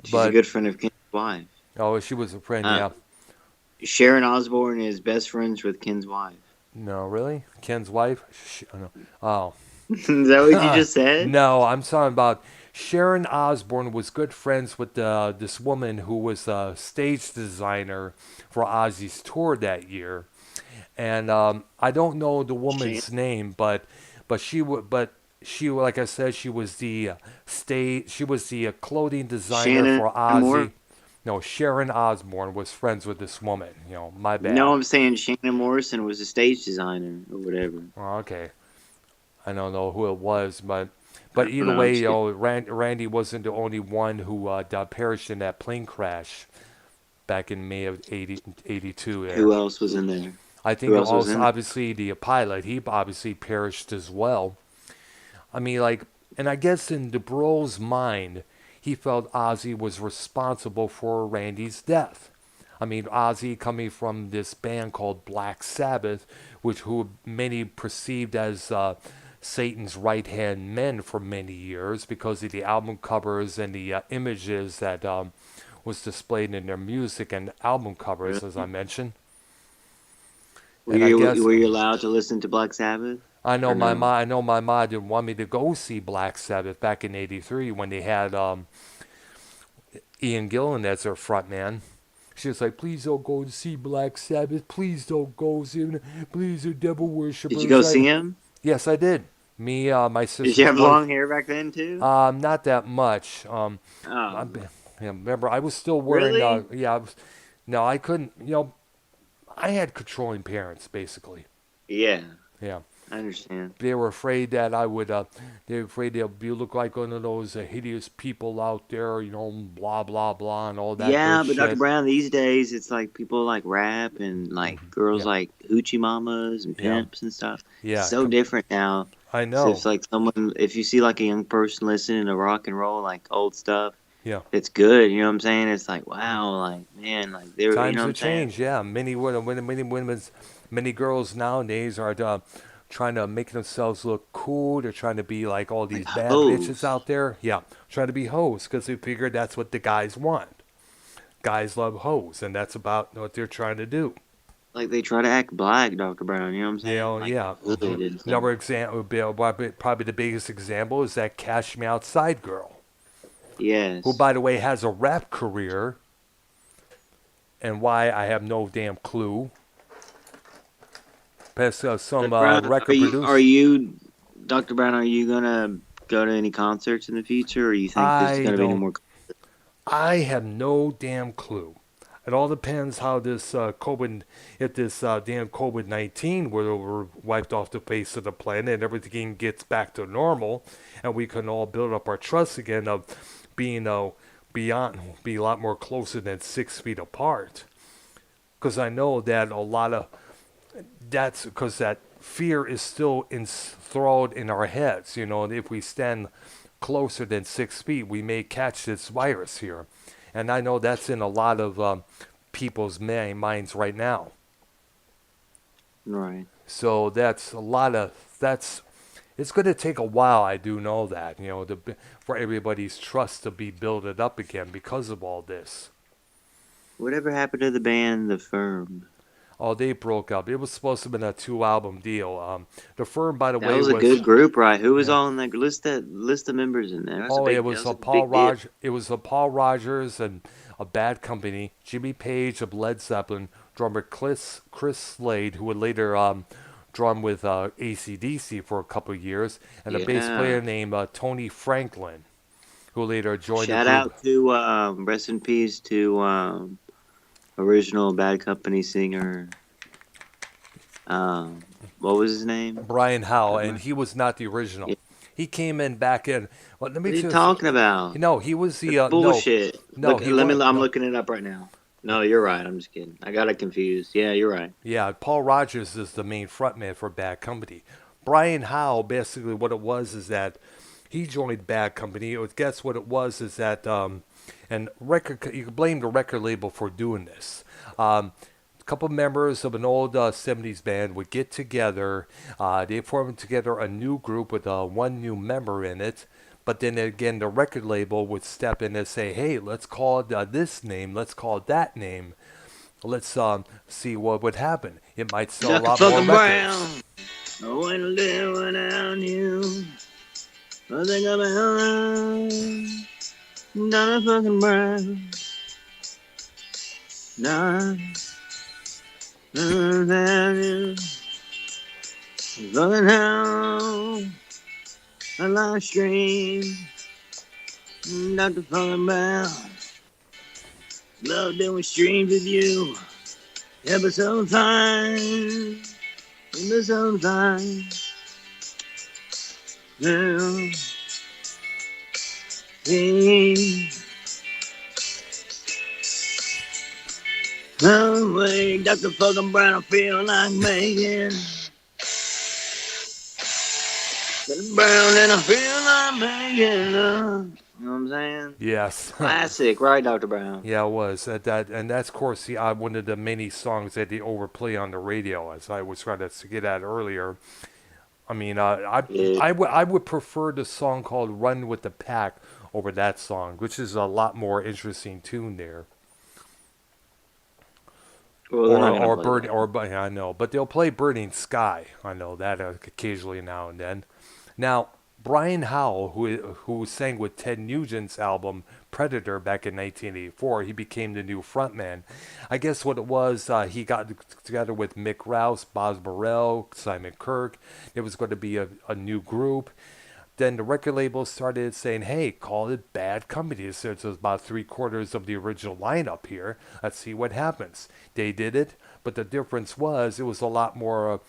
She's a but good friend of Ken's wife. oh, she was a friend. Uh, Yeah. Sharon Osbourne is best friends with Ken's wife. No, really? Ken's wife? No. Oh. Is that what you just said? No, I'm talking about Sharon Osbourne was good friends with this woman who was a stage designer for Ozzy's tour that year, and I don't know the woman's name, but she like I said, she was the she was the clothing designer Shannon for Moore? Ozzy. No, Sharon Osbourne was friends with this woman. My No, bad. I'm saying Shannon Morrison was a stage designer or whatever. Oh, okay. I don't know who it was, but I don't either know. way, Randy wasn't the only one who perished in that plane crash back in May of 82 there. Who else was in there? I think Who else was also in there? obviously the pilot, he obviously perished as well. I mean, like, and I guess in DeBro's mind, he felt Ozzy was responsible for Randy's death. I mean, Ozzy coming from this band called Black Sabbath, who many perceived as Satan's right-hand men for many years because of the album covers and the images that was displayed in their music and album covers, as I Really? mentioned. Were And I you guess were you allowed to listen to Black Sabbath or no? I know my mom didn't want me to go see Black Sabbath back in '83 when they had Ian Gillan as their frontman. She was like, "Please don't go to see Black Sabbath. Please don't go see them. Please, they're devil Did you go worshippers." see him? Yes, I did. Me, my Did you sister's have wife. long hair back then too? Not that much. I, Oh, yeah, remember, I was still wearing. really? Yeah, no, I couldn't. I had controlling parents, basically. Yeah, Yeah. I understand. They were afraid that I would. They were afraid they'll be look like one of those hideous people out there, blah blah blah, and all that good Yeah, but Dr. shit. Brown, these days it's like people like rap and like girls Yeah, like hoochie mamas and yeah, pimps and stuff. It's yeah. so different now. I So know. if like someone, if you see like a young person listening to rock and roll, like old stuff, Yeah. it's good. You know what I'm saying? It's like wow, like man, like they're, you know Times what have I'm saying? changed. Yeah, many girls nowadays are trying to make themselves look cool. They're trying to be like all Like these bad bitches hoes. out there. Yeah, trying to be hoes because they figure that's what the guys want. Guys love hoes, and that's about what they're trying to do. Like they try to act black, Dr. Brown. You know what I'm saying? Like Yeah. hood and stuff. Another example would be probably the biggest example is that Cash Me Outside girl, who, Yes. by the way, has a rap career, and why I have no damn clue. Plus, some Dr. Brown, record are producer. you, Dr. Brown? Are you gonna go to any concerts in the future, or you think there's I gonna be no don't. more? I have no damn clue. It all depends how this COVID, if this damn COVID-19 were wiped off the face of the planet and everything gets back to normal, and we can all build up our trust again of being be a lot more closer than 6 feet apart. Because I know that a lot of that's because that fear is still enthralled in our heads. If we stand closer than 6 feet, we may catch this virus here. And I know that's in a lot of people's minds right now. Right. So it's going to take a while. I do know that, for everybody's trust to be built up again because of all this. Whatever happened to the band The Firm? Oh, they broke up. It was supposed to have been a 2-album deal. The Firm, by the That way, was a was. good group, right? Who was Yeah. all in that list? That list of members in there. Oh, it That was was a a big deal. It was a Paul Rogers and a Bad Company. Jimmy Page of Led Zeppelin, drummer Chris Slade, who would later drum with AC/DC for a couple of years, and a bass Yeah. player named Tony Franklin, who later joined the Shout group. out to rest in peace to original Bad Company singer What was his name? Brian Howe, and What he was not the original. He came in back in. Well, let are me you just. talking about? No, he was That's the no, bullshit. no, Look, he let me. was I'm no. looking it up right now. No, you're right. I'm just kidding. I got it confused. Yeah, you're right. Yeah, Paul Rogers is the main frontman for Bad Company. Brian Howe, basically, what it was is that he joined Bad Company. Guess what it was is that and record you can blame the record label for doing this. A couple members of an old 70s band would get together. They formed together a new group with one new member in it. But then again, the record label would step in and say, hey, let's call it this name, let's call it that name. Let's see what would happen. It might sell a Dr. lot more fucking records. Brown. I want to live without you. I think I'm around. Dr. fucking Brown. Nah, without you. Fucking hell. I live stream. Dr. fucking Brown. Love doing streams with you. Episode 5. Episode 5. Now, hey. Oh, wait, Dr. fucking Brown, I feel like making. Dr. Brown, and I feel like making love. You know what I'm saying? Yes. Classic, right, Dr. Brown? Yeah, it was. And that's, of course, one of the many songs that they overplay on the radio, as I was trying to get at earlier. I mean, Yeah. I would prefer the song called "Run with the Pack" over that song, which is a lot more interesting tune there. Well, they're not gonna Or play burn that. or I know, but they'll play "Burning Sky." I know that occasionally now and then. Now, Brian Howell, who sang with Ted Nugent's album Predator back in 1984, he became the new frontman. I guess what it was, he got together with Mick Rouse, Boz Burrell, Simon Kirke. It was going to be a new group. Then the record label started saying, hey, call it Bad Company. So it's about three-quarters of the original lineup here. Let's see what happens. They did it, but the difference was it was a lot more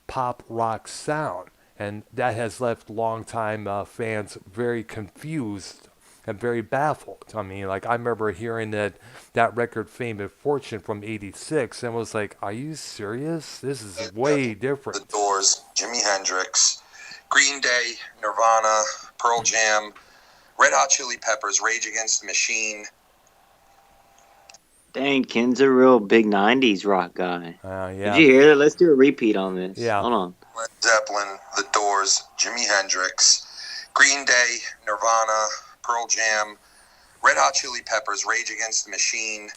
pop rock sound. And that has left longtime fans very confused and very baffled. I mean, like, I remember hearing that record Fame and Fortune from '86 and was like, are you serious? This is way The different. Doors, Jimi Hendrix, Green Day, Nirvana, Pearl Jam, Red Hot Chili Peppers, Rage Against the Machine. Dang, Ken's a real big 90s rock guy. Yeah. Did you hear that? Let's do a repeat on this. Yeah. Hold on. Led Zeppelin, The Doors, Jimi Hendrix, Green Day, Nirvana, Pearl Jam, Red Hot Chili Peppers, Rage Against the Machine.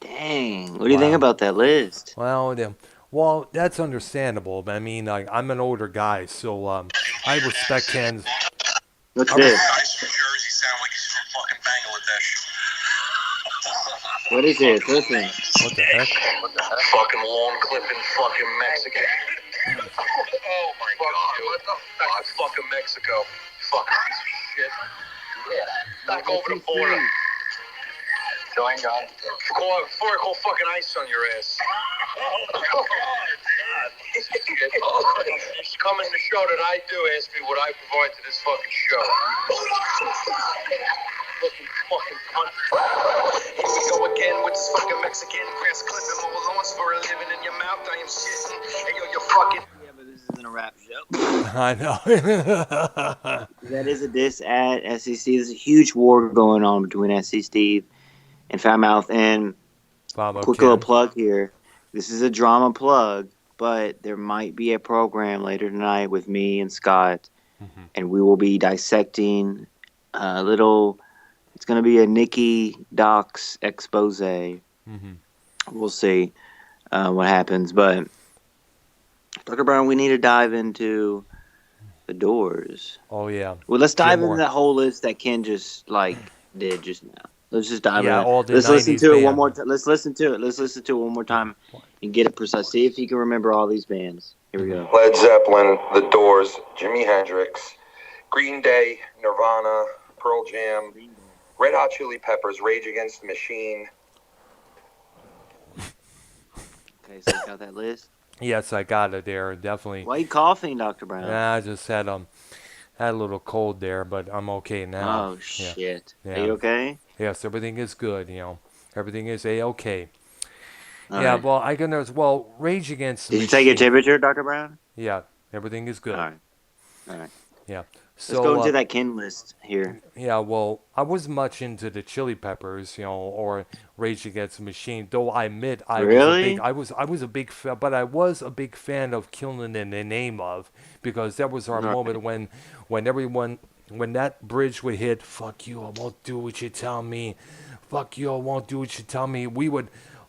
Dang. What do you think about that list? Well, that's understandable. But I mean, like, I'm an older guy, so I respect Ken's. What's I this? Guys from Jersey sound like he's from fucking Bangladesh. What is this? Listen. What the heck? Fucking lawn clipping fucking Mexican. Oh my god. What the fuck? Fucking Mexico. Fucking piece of shit. Yeah. Back over the border. Going on. Before I call fucking ice on your ass. Oh my god. You should come in the show that I do, ask me what I provide to this fucking show. Fucking cunt. Here we go again with this fucking Mexican grass clipping my lawns for a living in your mouth. I am shitting. Hey, yo, you're fucking. Yeah, but this isn't a rap show. I know. That is a diss at SC Steve. There's a huge war going on between SC Steve and Fat Mouth. And quick little plug here. This is a drama plug, but there might be a program later tonight with me and Scott, and we will be dissecting a little. It's going to be a Nikki Docs expose. We'll see what happens. But, Dr. Brown, we need to dive into the Doors. Oh, yeah. Well, let's dive more. into that whole list that Ken just, did just now. Let's just dive Yeah, in. all the Let's listen 90s to it band. one more time. Let's listen to it. Let's listen to it one more time and get it precise. See if you can remember all these bands. Here we go. Led Zeppelin, The Doors, Jimi Hendrix, Green Day, Nirvana, Pearl Jam, Red Hot Chili Peppers, Rage Against the Machine. Okay, so you got that list? Yes, I got it there. Definitely. Why you coughing, Dr. Brown? I just had a little cold there, but I'm okay now. Oh Yeah. shit. Are Yeah. you okay? Yes, everything is good, Everything is a-okay. All Yeah, right. well, Rage Against the Did you take your Machine. temperature, Dr. Brown? Yeah, everything is All good. right. All right. Yeah. Let's go So, into that Ken list here. yeah, well, I wasn't much into the Chili Peppers, or Rage Against the Machine. Though I admit Really? I was a big fan, but I was a big fan of Killing in the Name of, because that was our All moment right. when that bridge would hit. Fuck you, I won't do what you tell me. Fuck you, I won't do what you tell me. We would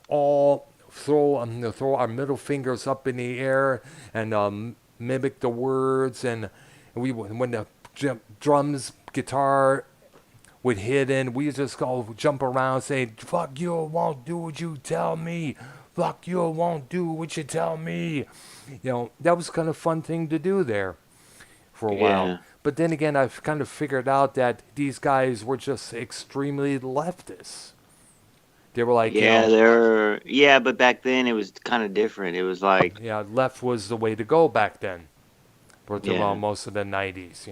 all throw our middle fingers up in the air and mimic the words, and when the drums, guitar would hit in, we just go jump around saying, fuck you, won't do what you tell me. Fuck you, won't do what you tell me. That was kind of fun thing to do there for a while. Yeah. But then again, I've kind of figured out that these guys were just extremely leftist. They were like, Yeah, yeah, but back then it was kind of different. It was like, yeah, left was the way to go back then. For yeah. most of the 90s.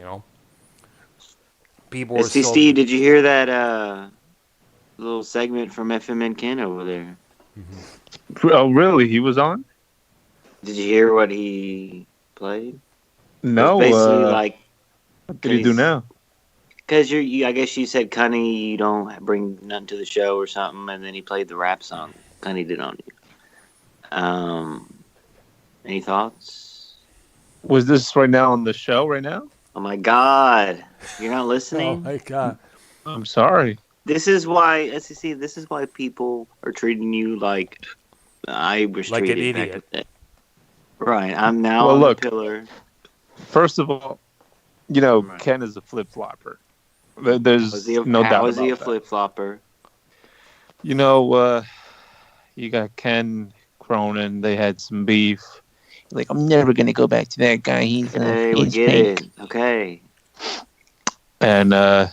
People were Let's see, so. Steve, did you hear that little segment from FMN Ken over there? Oh, really? He was on? Did you hear what he played? No. Basically like, What did he do now? because I guess you said, Cunny, you don't bring nothing to the show or something, and then he played the rap song Cunny did on you. Any thoughts? Was this right now on the show right now? Oh my God, you're not Oh listening. my god. I'm sorry. This is why, SEC. This is why people are treating you like I was Like an treated back idiot. in the day. Right, I'm now Well, on look. the pillar. First of all, Right. Ken is a flip flopper. There's no How doubt is he a about that. flip flopper? You got Ken Cronin. They had some beef. Like, I'm never gonna go back to that guy. Hey, we get it. Okay, And they're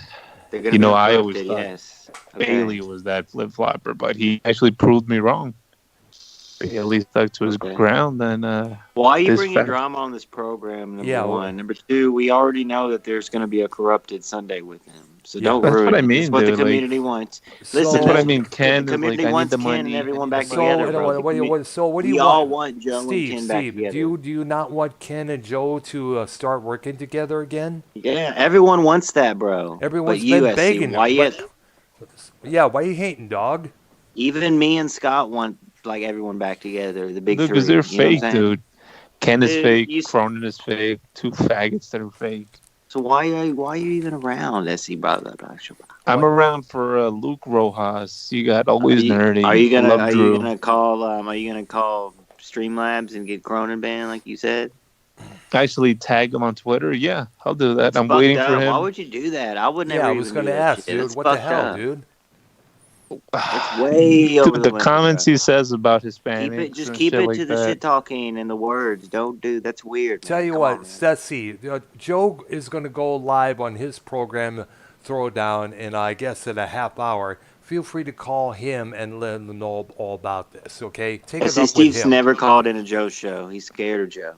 gonna be I corrupted. always thought Yes. Okay. Bailey was that flip flopper, but he actually proved me wrong. Bailey stuck to his Okay. ground, and Why are you this bringing fact- drama on this program? Number Yeah, one. Number two, we already know that there's going to be a corrupted Sunday with him. So Yeah. don't That's ruin what I it. mean, That's what the dude, like- community wants. So, Listen, That's what I that's mean. what Ken the is like, community I need wants the Ken money. and everyone I need back the So, money. together, bro. what do We you all want? want Joe and Steve, Ken back Steve, together. do you not want Ken and Joe to start working together again? Yeah, everyone wants that, bro. Everyone's but you, been SC, begging why them. you? Yeah, why you hating, dog? Even me and Scott want like everyone back together. The big Dude, three. because they're You know what I'm fake, saying? dude. Ken is Dude, fake. you- Cronin is fake. Two faggots that are fake. So why are you even around, SC brother? I'm around for Luke Rojas. You got always nerdy. Are you gonna Love are Drew. you gonna call Streamlabs and get Cronin banned like you said? Actually, tag him on Twitter. Yeah, I'll do that. That's I'm fucked waiting up. for him. Why would you do that? I would never Yeah, I even was do gonna that ask, shit. dude. That's What the fucked hell, up. dude? It's way over Dude, the the limit, comments bro. he says about Hispanics Just and keep shit it like to the that. shit talking and the words. Don't do that's weird. Tell man. you Come what, on, man. let's see. Joe is going to go live on his program, Throwdown, in I guess in a half hour. Feel free to call him and let him know all about this. Okay, take it See, up with Steve's him. never called in a Joe show. He's scared of Joe.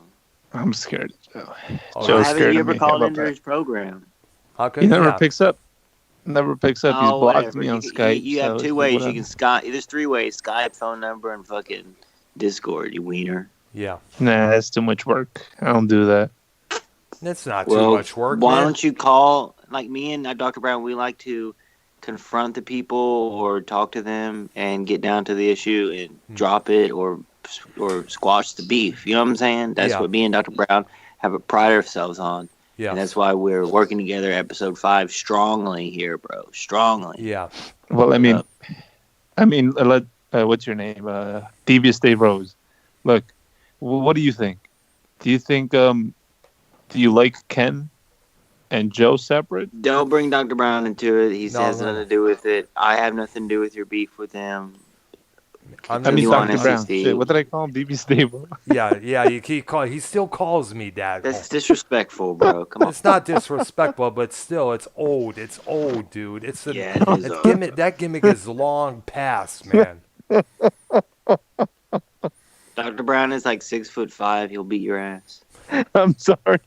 I'm scared of Joe. Oh, Joe's Why haven't scared you of ever me. called How into about his program? How that? come? He never Yeah. picks up. Never picks up. He's Oh, blocked whatever. me on You Skype. have so two ways. You whatever. can Skype. There's three ways: Skype, phone number, and fucking Discord. You wiener. Yeah. Nah, that's too much work. I don't do that. That's not too Well, much work, why man. don't you call like me and Dr. Brown? We like to confront the people or talk to them and get down to the issue and drop it or squash the beef. You know what I'm saying? That's Yeah. what me and Dr. Brown have a pride ourselves on. Yeah. And that's why we're working together, episode 5, strongly here, bro. Strongly. Yeah. Well, what's your name? Devious Day Rose. Look, what do you think? Do you think, do you like Ken and Joe separate? Don't bring Dr. Brown into it. He No, has no. nothing to do with it. I have nothing to do with your beef with him. I'm I mean, You want Dr. Brown. SEC. Shit, what did I call him? Devious Day Rose. yeah. He still calls me that. That's disrespectful, bro. Come on. It's not disrespectful, but still, it's old. It's old, dude. Yeah, it is old. That gimmick is long past, man. Dr. Brown is like 6'5". He'll beat your ass I'm sorry.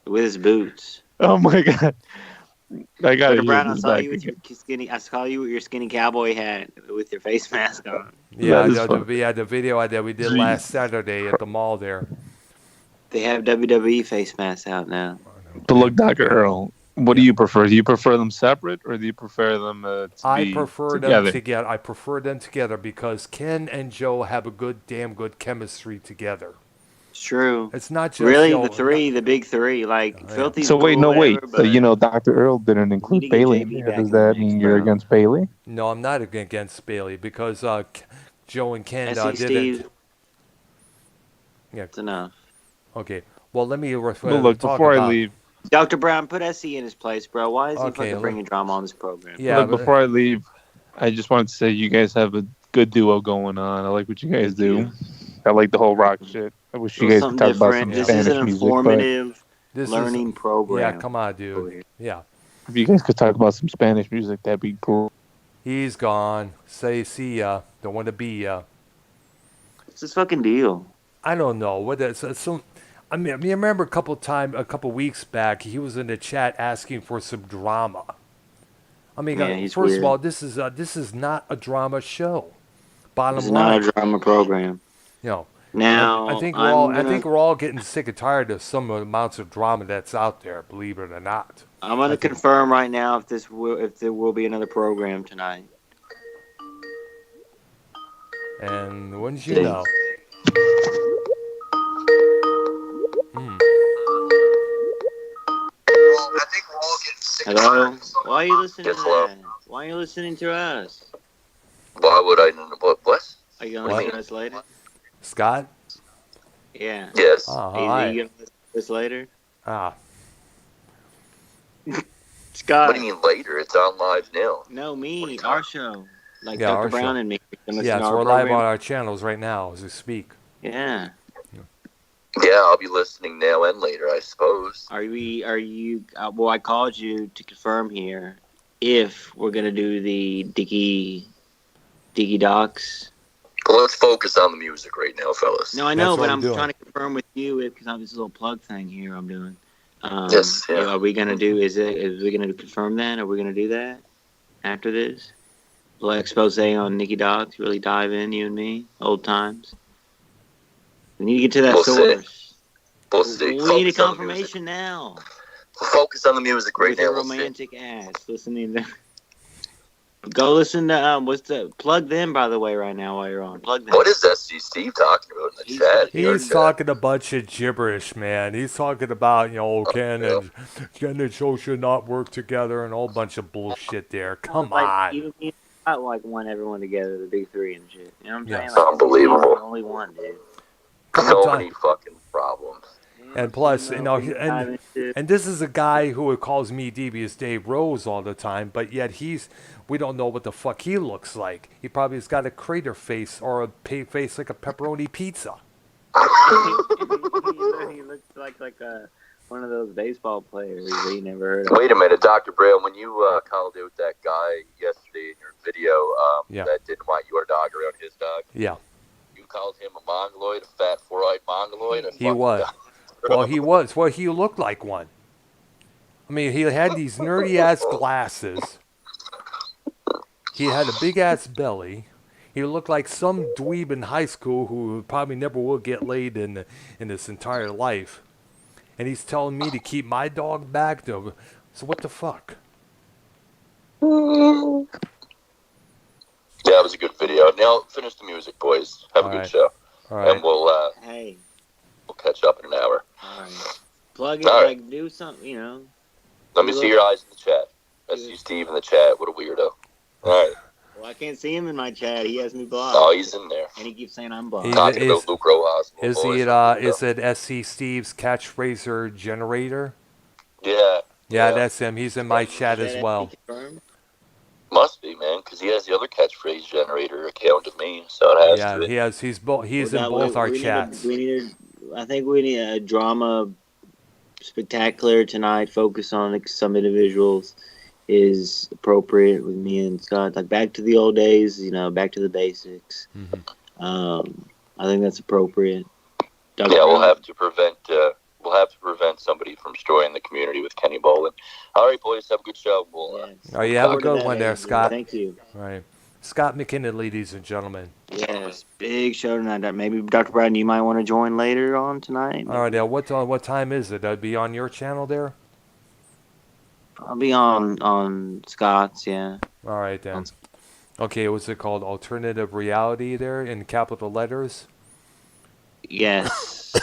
with his boots. Oh my god. I gotta Dr. hear Brown, I this saw back you with again. your skinny. I saw you with your skinny cowboy hat with your face mask on. Yeah, That is fun. the video that we did last Saturday at the mall there. They have WWE face masks out now. But look, Dr. Earl, what do Yeah. you prefer? Do you prefer them separate or do you prefer them to I be prefer them together? together. I prefer them together because Ken and Joe have a damn good chemistry together. It's true. It's not just Really, the big three, like yeah. Filthy's So wait, cool, no, wait. whatever, but You know, Dr. Earl didn't we need include to get Bailey in JB there. back Does in the that mix, mean you're bro. against Bailey? No, I'm not against Bailey because Joe and Ken SC didn't. Steve, Yeah. it's enough. Okay. Well, let me But look, talk before I about. leave, Dr. Brown, put SC in his place, bro. Why is he Okay, fucking bringing drama on this program? Yeah. look, before I leave, I just wanted to say you guys have a good duo going on. I like what you guys Thank do. you. I like the whole rock shit. I wish you Little guys something could talk about different. some This is Spanish an music, but informative This learning is. program. Yeah. Come on, over dude. here. Yeah. if you guys could talk about some Spanish music, that'd be cool. He's gone. Say see ya. Don't want to be ya. What's this fucking deal? I don't know what that's. I mean, I remember a couple weeks back, he was in the chat asking for some drama. I mean, Yeah, he's first weird. of all, this is not a drama show. Bottom It's line, not a drama program. you know. Now, I think I'm I think we're all getting sick and tired of some of the amounts of drama that's out there. Believe it or not. gonna I think- confirm right now if there will be another program tonight. And wouldn't you See. know? Hmm. I think we're all getting sick and tired Hello? of some- Why are you listening Yes, to hello. that? Why are you listening to us? Why would I? What? Are you gonna What? listen to us later? Scott? Yeah. Yes. Oh, Are hi. you gonna listen to us later? Ah, Scott. What do you mean later? It's on live now. No, me, our show. Like Yeah, Dr. our Brown show. and me. Gonna listen yeah. to So our we're live program. on our channels right now as we speak. Yeah. Yeah, I'll be listening now and later, I suppose. Are you, well, I called you to confirm here if we're going to do the Diggy Docs. But let's focus on the music right now, fellas. No, I know, That's what but I'm I'm doing. trying to confirm with you because I'm this little plug thing here I'm doing. Yes, yeah. Are we going to do, is we going to confirm that? Are we going to do that after this? A little expose on Nicky Docs, really dive in, you and me, old times. We need to get to that We'll see. source. We'll see. We need a Focus on the music. confirmation now. Focus on the music right With now. a We'll see. romantic ass listening to. Go listen to plug them, by the way, right now while you're on. Plug them. What is SC Steve talking about in the He's- chat? He's talking a bunch of gibberish, man. He's talking about, Ken and Joe should not work together and a whole bunch of bullshit there. Come like, on. Even me, I want everyone together, the big three and shit. You know what I'm saying? Yes. Like, Unbelievable. he's the only one, dude. Couple So times. many fucking problems. And plus, we can dive into- and this is a guy who calls me Devious Dave Rose all the time, but yet we don't know what the fuck he looks like. He probably has got a crater face or a face like a pepperoni pizza. he looks like one of those baseball players that you never heard of. Wait a minute, Dr. Braille, when you called out that guy yesterday in your video Yeah. that didn't want your dog around his dog, Yeah, you called him a mongoloid, a fat four-eyed mongoloid? he was. Well, he was. Well, he looked like one. I mean, he had these nerdy ass glasses. He had a big ass belly. He looked like some dweeb in high school who probably never will get laid in his entire life. And he's telling me to keep my dog back. So what the fuck? Yeah, it was a good video. Now, finish the music, boys. Have a All good right. show. All right. And we'll Hey, catch up in an hour. all right. Plug it, All right. like, do something, Let me see your eyes in the chat. I see Steve in the chat. What a weirdo. All right. Well, I can't see him in my chat. He has me blocked. Oh, he's in there. And he keeps saying I'm blocked. He- Talking is- about Luke Rojas. Is boys. it SC Steve's catchphraser generator? Yeah. Yeah, that's him. He's in my chat Is as that well. confirmed? Must be, man, because he has the other catchphrase generator account of me, so it has Yeah, to. he has. He's in Well, both our we chats. I think we need a drama spectacular tonight. Focus on like, some individuals is appropriate with me and Scott. Like back to the old days, back to the basics. Mhm. I think that's appropriate. Dr. Yeah, we'll Brown? have to prevent. We'll have to prevent somebody from destroying the community with Kenny Bolin. All right, boys, have a good show. We'll Yes. Oh, Look you have a forward to good that, one there, Andrew. Scott. Thank you. All right. Scott McKinnon, ladies and gentlemen. Yes, big show tonight. Maybe Dr. Brown, you might want to join later on tonight. All right, now what time is it? That'd be on your channel there? I'll be on Scott's, yeah. All right, then. Okay, what's it called? Alternative Reality there in capital letters? Yes.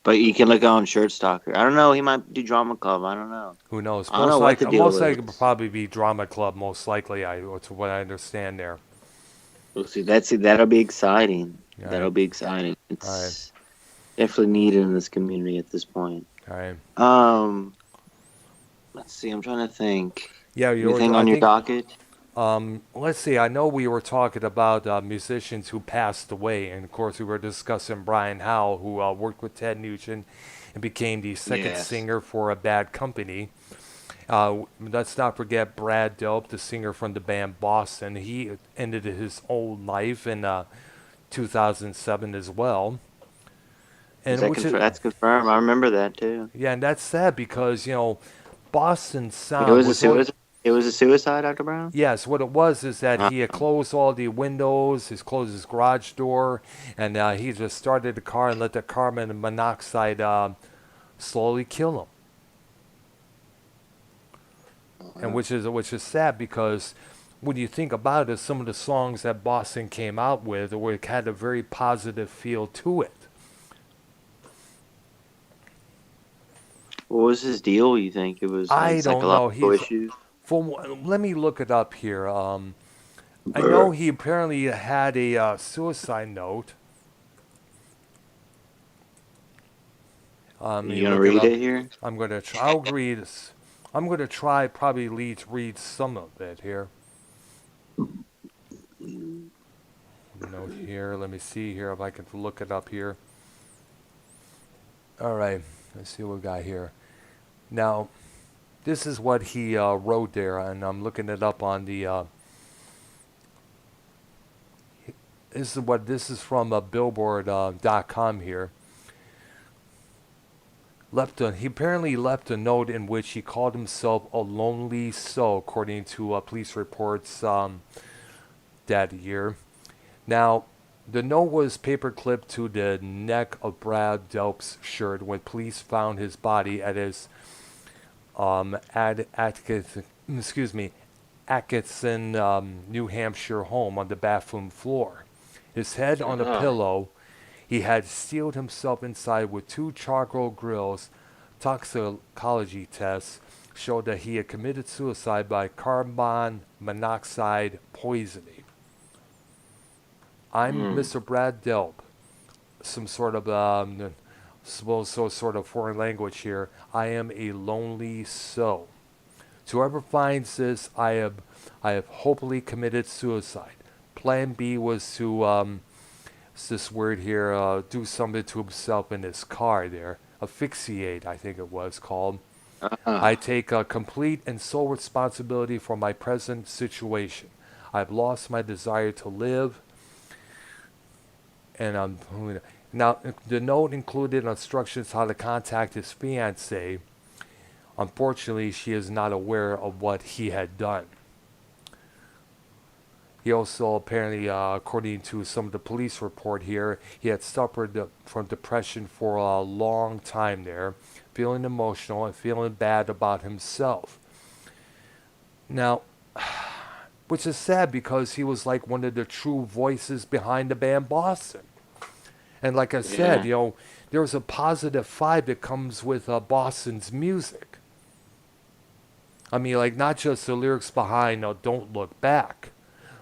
But you can look on Shirt Stalker. I don't know. He might do Drama Club. I don't know. Who knows? I don't know what the deal Most likely is. it'll probably be Drama Club, most likely, to what I understand there. We'll see. That'll be exciting. All That'll right. be exciting. It's All right. definitely needed in this community at this point. All right. Let's see. I'm trying to think. Yeah, Anything on your docket? Let's see. I know we were talking about musicians who passed away, and of course we were discussing Brian Howe, who worked with Ted Nugent and became the second Yes. singer for a Bad Company. Let's not forget Brad Delp, the singer from the band Boston. He ended his own life in 2007 as well. And That's confirmed. I remember that too. yeah, and that's sad because Boston sound It was a suicide. It was a suicide, Dr. Brown. Yes, what it was is that he had closed all the windows, closed his garage door, and he just started the car and let the carbon monoxide slowly kill him. And which is sad because when you think about it, some of the songs that Boston came out with had a very positive feel to it. What was his deal? You think it was I like don't know. psychological issues? Let me look it up here. I know he apparently had a suicide note. You gonna read it here? I'm gonna try. I'll read this. I'm gonna try probably read some of it here. Note here. Let me see here if I can look it up here. All right. Let's see what we got here. Now, this is what he wrote there, and I'm looking it up on the. This is from Billboard.com here. He apparently left a note in which he called himself a lonely soul, according to police reports that year. Now, the note was paperclipped to the neck of Brad Delp's shirt when police found his body at his Atkinson, New Hampshire home on the bathroom floor. His head on a pillow. He had sealed himself inside with 2 charcoal grills. Toxicology tests showed that he had committed suicide by carbon monoxide poisoning. I'm Mr. Brad Delp. Some sort of sort of foreign language here. I am a lonely soul. To whoever finds this, I have hopefully committed suicide. Plan B was to this word here, do something to himself in his car there. Asphyxiate, I think it was called. I take complete and sole responsibility for my present situation. I've lost my desire to live. And now the note included instructions how to contact his fiancée. Unfortunately, she is not aware of what he had done. He also apparently, according to some of the police report here, he had suffered from depression for a long time there, feeling emotional and feeling bad about himself. Now, which is sad because he was like one of the true voices behind the band Boston. And like I said, there's a positive vibe that comes with Boston's music. I mean, like not just the lyrics behind "Don't Look Back,"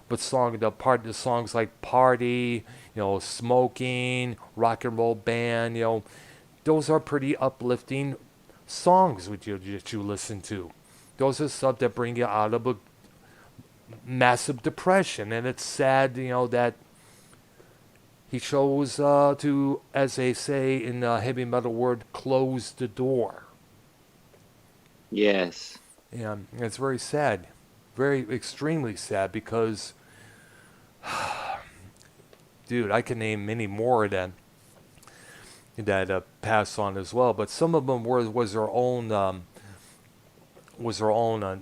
but the songs like "Party," "Smoking," "Rock and Roll Band," those are pretty uplifting songs that you listen to. Those are stuff that bring you out of a massive depression, and it's sad, that he chose to, as they say in the heavy metal word, close the door. Yes. Yeah, it's very sad, very extremely sad because dude, I can name many more that passed on as well. But some of them was their own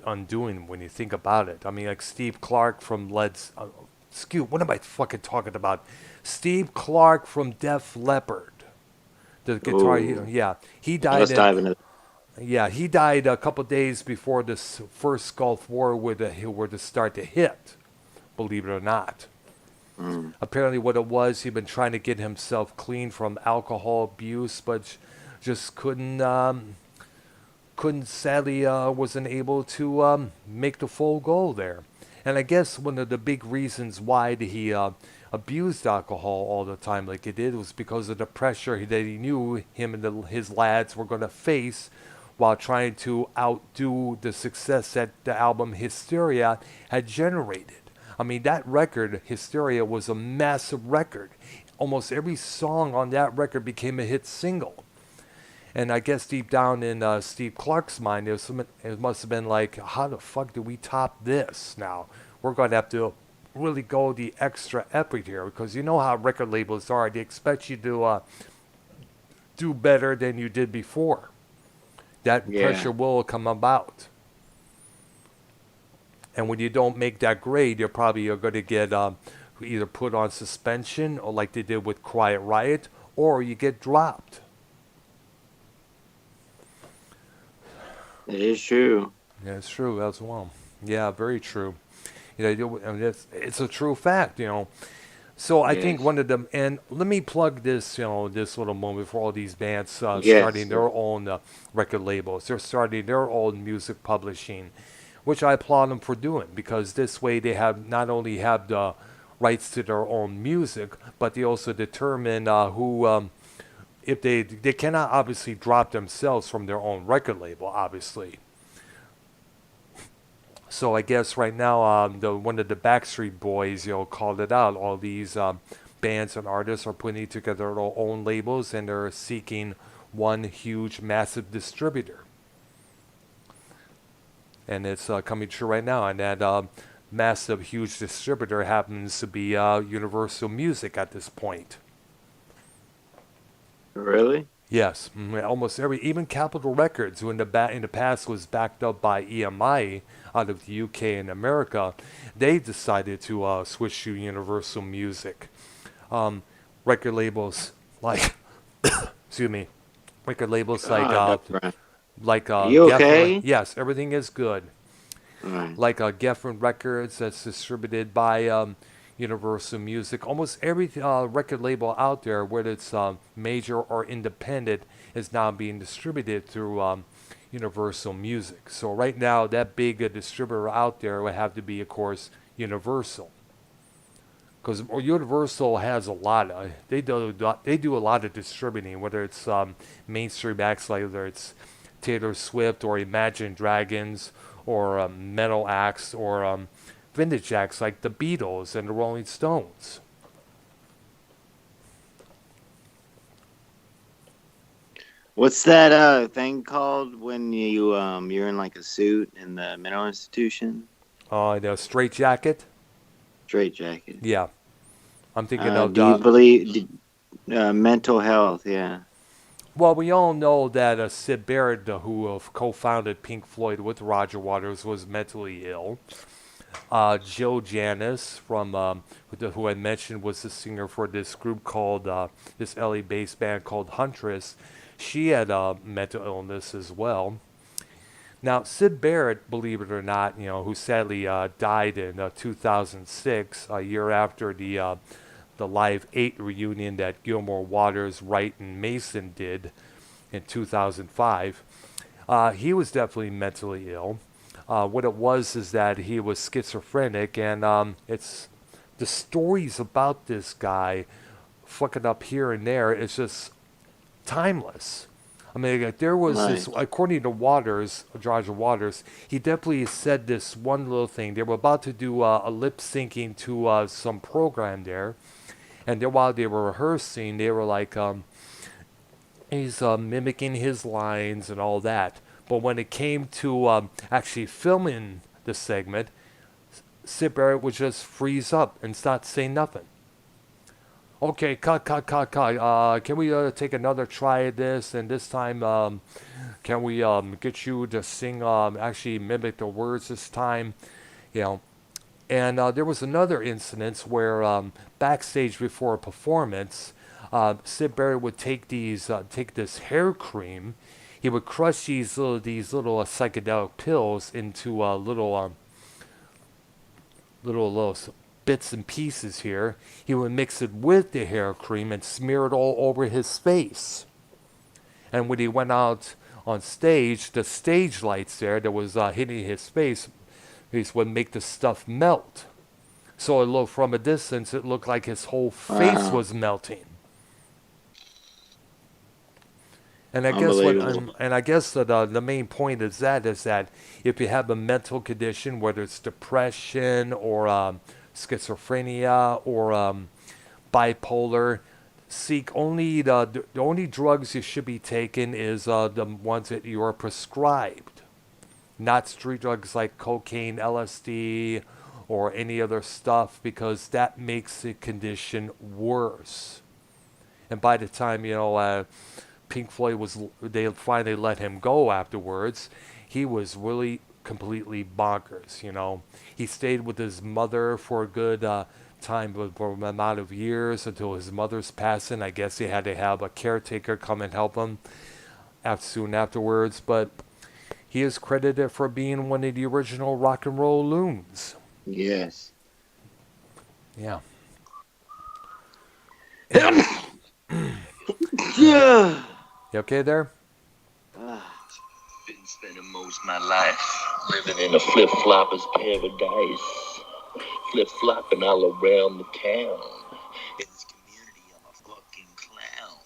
undoing when you think about it. I mean, like Steve Clark from what am I fucking talking about? Steve Clark from Def Leppard, the guitar. Ooh. Yeah, he Let's died dive into yeah, he died a couple days before this first Gulf War were to start to hit, believe it or not. Apparently what it was, he'd been trying to get himself clean from alcohol abuse, but just sadly, wasn't able to make the full goal there. And I guess one of the big reasons why he abused alcohol all the time like he did was because of the pressure that he knew him and his lads were going to face while trying to outdo the success that the album Hysteria had generated. I mean, that record, Hysteria, was a massive record. Almost every song on that record became a hit single. And I guess deep down in Steve Clark's mind, it must have been like, how the fuck do we top this now? We're going to have to really go the extra effort here, because you know how record labels are. They expect you to do better than you did before. That pressure will come about. And when you don't make that grade, you're probably going to get either put on suspension, or like they did with Quiet Riot, or you get dropped. it. Is true. Yeah, it's true as well. Yeah, very true. I mean, it's a true fact, So I think one of them, and let me plug this, this little moment for all these bands starting their own record labels. They're starting their own music publishing, which I applaud them for doing, because this way they have not only have the rights to their own music, but they also determine who, if they cannot obviously drop themselves from their own record label, obviously. So I guess right now, one of the Backstreet Boys, called it out. All these bands and artists are putting together their own labels, and they're seeking one huge, massive distributor. And it's coming true right now. And that massive, huge distributor happens to be Universal Music at this point. Really? Yes, almost even Capitol Records, who in the past was backed up by EMI out of the UK and America, they decided to switch to Universal Music. Record labels like, excuse me, record labels like you okay? Yes, everything is good. Right. Like Geffen Records, that's distributed by Universal Music. Almost every record label out there, whether it's major or independent, is now being distributed through Universal Music. So right now, that big distributor out there would have to be, of course, Universal. Because Universal has a lot of, they do a lot of distributing, whether it's mainstream acts, like whether it's Taylor Swift or Imagine Dragons or metal acts or vintage acts like the Beatles and the Rolling Stones. What's that thing called when you're in like a suit in the mental institution? The Straight Jacket. Straight jacket. Yeah, I'm thinking of. Do you believe mental health? Yeah. Well, we all know that Syd Barrett, who co-founded Pink Floyd with Roger Waters, was mentally ill. Joe Janis, who I mentioned was the singer for this group called, this LA-based band called Huntress, she had mental illness as well. Now, Syd Barrett, believe it or not, who sadly died in 2006, a year after the Live 8 reunion that Gilmore, Waters, Wright, and Mason did in 2005, he was definitely mentally ill. What it was is that he was schizophrenic, and it's the stories about this guy fucking up here and there. It's just timeless. I mean, like, there was this, according to Roger Waters, he definitely said this one little thing. They were about to do a lip syncing to some program there, and then while they were rehearsing, they were like, he's mimicking his lines and all that. But when it came to actually filming the segment, Syd Barrett would just freeze up and start saying nothing. Okay, cut. Can we take another try at this? And this time, can we get you to sing, actually mimic the words this time? You know, and there was another incident where backstage before a performance, Sid Barrett would take this hair cream. He would crush these little psychedelic pills into little bits and pieces here. He would mix it with the hair cream and smear it all over his face. And when he went out on stage, the stage lights there that was hitting his face, these would make the stuff melt. So it looked from a distance, it looked like his whole face Wow. was melting. And I guess Unbelievable. and I guess that the main point is that if you have a mental condition, whether it's depression or schizophrenia or bipolar, seek only the only drugs you should be taking is the ones that you are prescribed, not street drugs like cocaine, LSD, or any other stuff, because that makes the condition worse. And by the time Pink Floyd they finally let him go afterwards, he was really completely bonkers. He stayed with his mother for a good time, for an amount of years until his mother's passing. I guess he had to have a caretaker come and help him soon afterwards. But he is credited for being one of the original rock and roll loons. Yes. Yeah. Yeah. You okay there? Been spending most of my life living in a flip-flopper's paradise. Flip-flopping all around the town. In this community, I'm a fucking clown.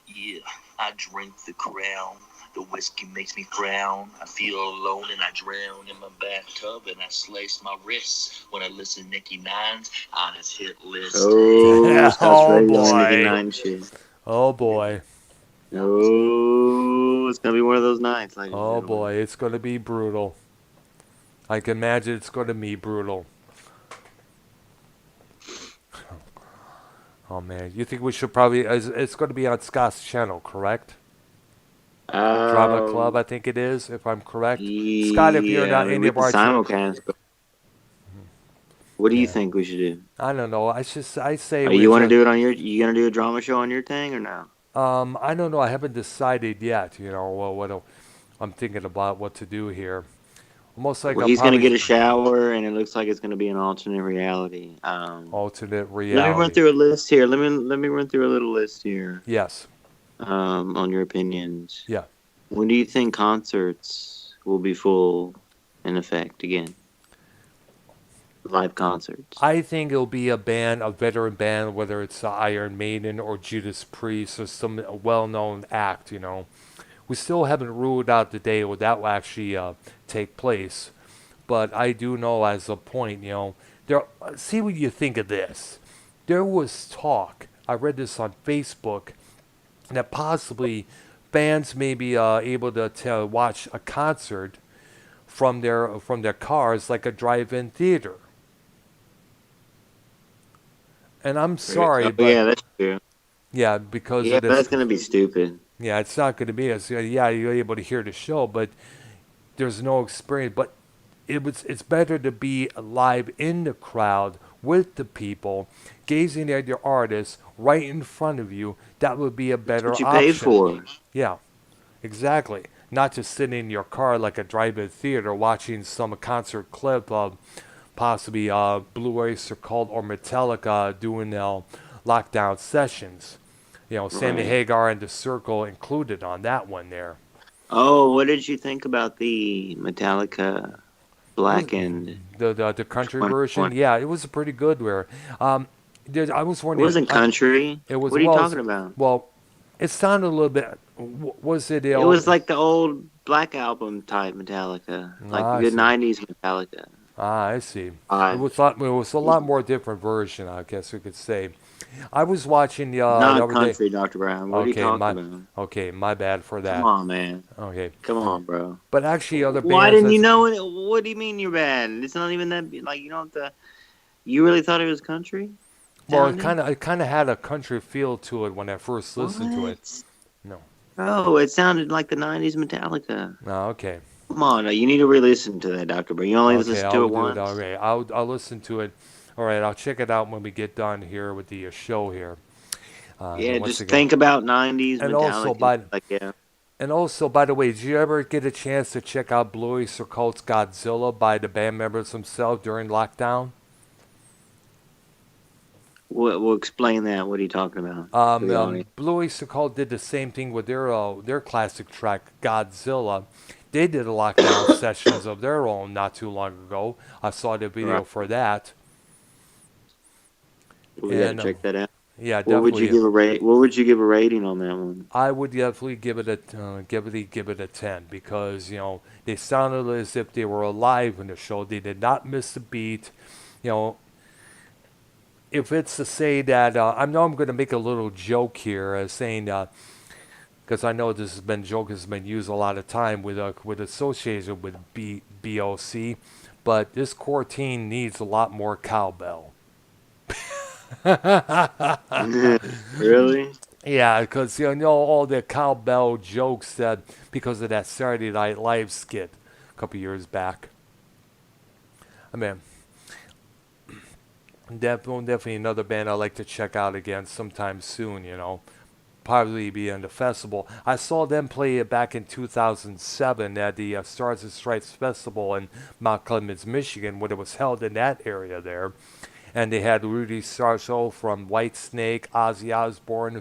Yeah, I drink the crown. The whiskey makes me frown. I feel alone and I drown in my bathtub and I slice my wrists when I listen to Nicki Nine's on his hit list. Oh, Scott's Oh ready on the Nicki boy. Nine shit. Oh boy. Oh, it's gonna be one of those nights, ladies and Oh gentlemen. boy. It's going to be brutal. I can imagine it's going to be brutal. Oh man. You think we should probably. It's going to be on Scott's channel, correct? Drama Club, I think it is, if I'm correct. Scott, if you're Yeah, I not mean, any we of can our. simulcast, but what do you Yeah. think we should do? I don't know. I say Are we you want to just. do it on your? You gonna do a drama show on your thing or no? I don't know. I haven't decided yet. I'm thinking about what to do here. Most like Well, I'll he's gonna probably get a shower, and it looks like it's gonna be an alternate reality. alternate Let me run reality. through a list here. Let me run through a little list here. Yes. On your opinions. Yeah. When do you think concerts will be full in effect again? Live concerts. I think it'll be a veteran band, whether it's Iron Maiden or Judas Priest or some well-known act. We still haven't ruled out the day where that will actually take place. But I do know as a point, there. See what you think of this. There was talk. I read this on Facebook that possibly fans may be able to watch a concert from their cars like a drive-in theater. And I'm sorry, Oh but yeah, that's true. yeah, because Yeah, of but this, that's gonna be stupid. yeah, it's not going to be as yeah, you're able to hear the show, but there's no experience. But it's better to be live in the crowd with the people, gazing at your artist right in front of you. That would be a That's better what you paid option. for. Yeah, exactly. Not just sitting in your car like a drive-in theater watching some concert clip of possibly Blue Oyster Cult or Metallica doing lockdown sessions. Sammy Right. Hagar and the Circle included on that one there. Oh, what did you think about the Metallica It was Blackened the country version. 2020? Yeah, it was a pretty good where. I was It wondering. wasn't country. It was What are you well. talking about? Well, it sounded a little bit. Was it? It was like the old Black Album type Metallica, like the I good see. '90s Metallica. I see. Uh, It was a lot more different version, I guess we could say. I was watching the not other day. country, Dr. Brown. What are you Okay, talking my about? okay, my bad for Come that. on, man. Okay, Come on, bro. but actually, other Why bands didn't you as know it? What do you mean you're bad? It's not even that. Like you don't have to. You really thought it was country? Well, sounding? it kind of had a country feel to it when I first listened to it. What? No. Oh, it sounded like the '90s Metallica. Oh, okay. Come on, you need to re-listen to that, Doctor Bro. You only Okay, listen to I'll it do it. All once. right, I'll listen to it. All right, I'll check it out when we get done here with the show here. Yeah, Once just again, think about '90s and also Metallica. by Like, yeah. and also by the way, did you ever get a chance to check out Blue Oyster Cult's Godzilla by the band members themselves during lockdown? We'll explain that. What are you talking about for the audience? Blue Oyster Cult did the same thing with their classic track Godzilla. They did a lockdown sessions of their own not too long ago. I saw the Right. video for that, We got to and check that out. yeah, What would you definitely. give a rate? What would you give a rating on that one? I would definitely give it a 10 because they sounded as if they were alive in the show. They did not miss a beat. You know, if it's to say that I know I'm going to make a little joke here, saying because I know this has been used a lot of time with association with BOC, but this core team needs a lot more cowbell. Really? Yeah, because all the cowbell jokes that because of that Saturday Night Live skit a couple years back. I mean, definitely another band I'd like to check out again sometime soon. Probably be in the festival. I saw them play it back in 2007 at the Stars and Stripes Festival in Mount Clemens, Michigan, when it was held in that area there. And they had Rudy Sarso from Whitesnake, Ozzy Osbourne,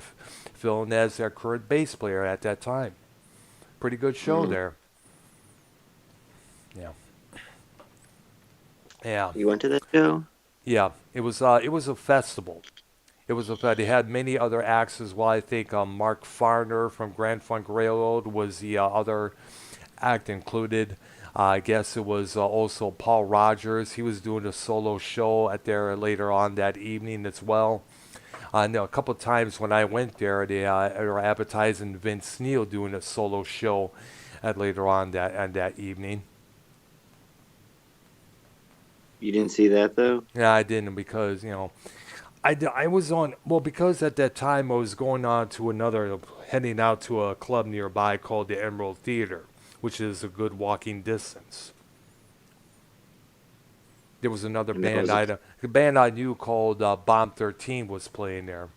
Phil Nez, their current bass player at that time. Pretty good show there. Yeah. Yeah. You went to that show? Yeah. It was a festival. They had many other acts as well. I think Mark Farner from Grand Funk Railroad was the other act included. I guess it was also Paul Rogers. He was doing a solo show at there later on that evening as well. I know a couple of times when I went there, they were advertising Vince Neil doing a solo show at later on that evening. You didn't see that though? Yeah, I didn't because I was because at that time I was heading out to a club nearby called the Emerald Theater, which is a good walking distance. There was another band the band I knew called Bomb 13 was playing there.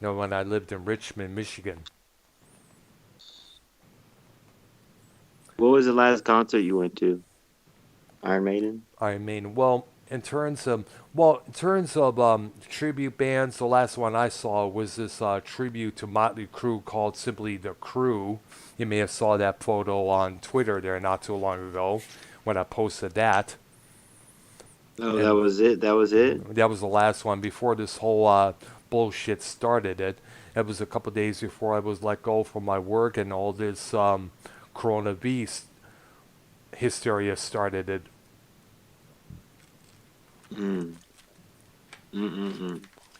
When I lived in Richmond, Michigan. What was the last concert you went to? Iron Maiden? Iron Maiden. Well, in terms of tribute bands, the last one I saw was this tribute to Motley Crue called simply The Crew. You may have saw that photo on Twitter there not too long ago when I posted that. Oh, that was it? That was it? That was the last one before this whole bullshit started. It was a couple of days before I was let go from my work and all this coronavirus hysteria started. Did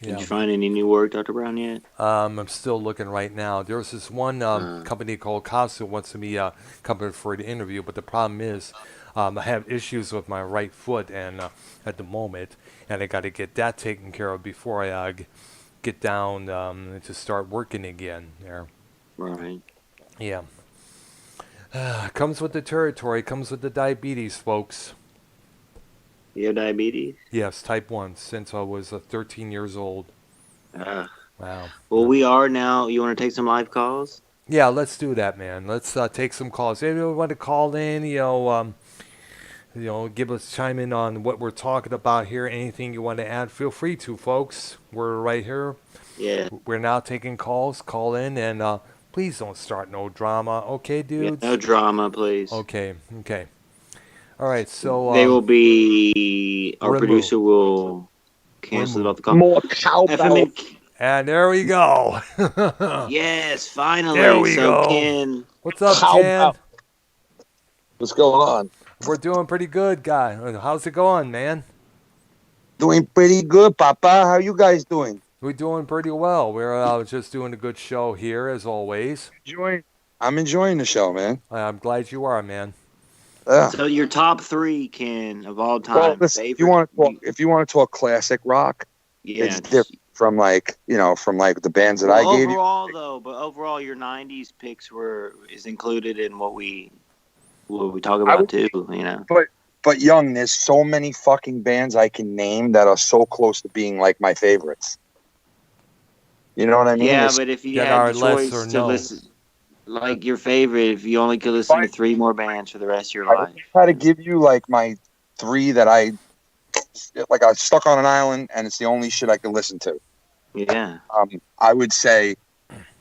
Yeah. you find any new work, Dr. Brown, yet? I'm still looking right now. There's this one company called Casa wants me come in for an interview, but the problem is I have issues with my right foot and at the moment, and I got to get that taken care of before I get down to start working again there. Right. Yeah. Comes with the territory, comes with the diabetes, folks. You have diabetes? Yes, type 1, since I was 13 years old. Wow. Well, we are now. You want to take some live calls? Yeah, let's do that, man. Let's take some calls. Anyone want to call in, chime in on what we're talking about here. Anything you want to add, feel free to, folks. We're right here. Yeah. We're now taking calls. Call in and please don't start no drama. Okay, dudes? Yeah, no drama, please. Okay. All right, so they will be. Our producer will cancel it off the call. More cowbell. And there we go. Yes, finally. There we go. Ken, what's up, Ken? What's going on? We're doing pretty good, guy. How's it going, man? Doing pretty good, Papa. How you guys doing? We're doing pretty well. We're just doing a good show here, as always. I'm enjoying the show, man. I'm glad you are, man. Yeah. So your top 3, Ken, of all time. Well, listen, if you want to talk classic rock, Yeah. It's different from like the bands that Well, I gave you. overall, your '90s picks is included in what we talk I about would, too. You know. but young, there's so many fucking bands I can name that are so close to being like my favorites. You know what I mean? Yeah, It's but if you That had the are lesser choice to known. listen, like your favorite, if you only could if listen to 3 more bands for the rest of your I life. try to give you like my three that I stuck on an island and it's the only shit I can listen to. Yeah. I would say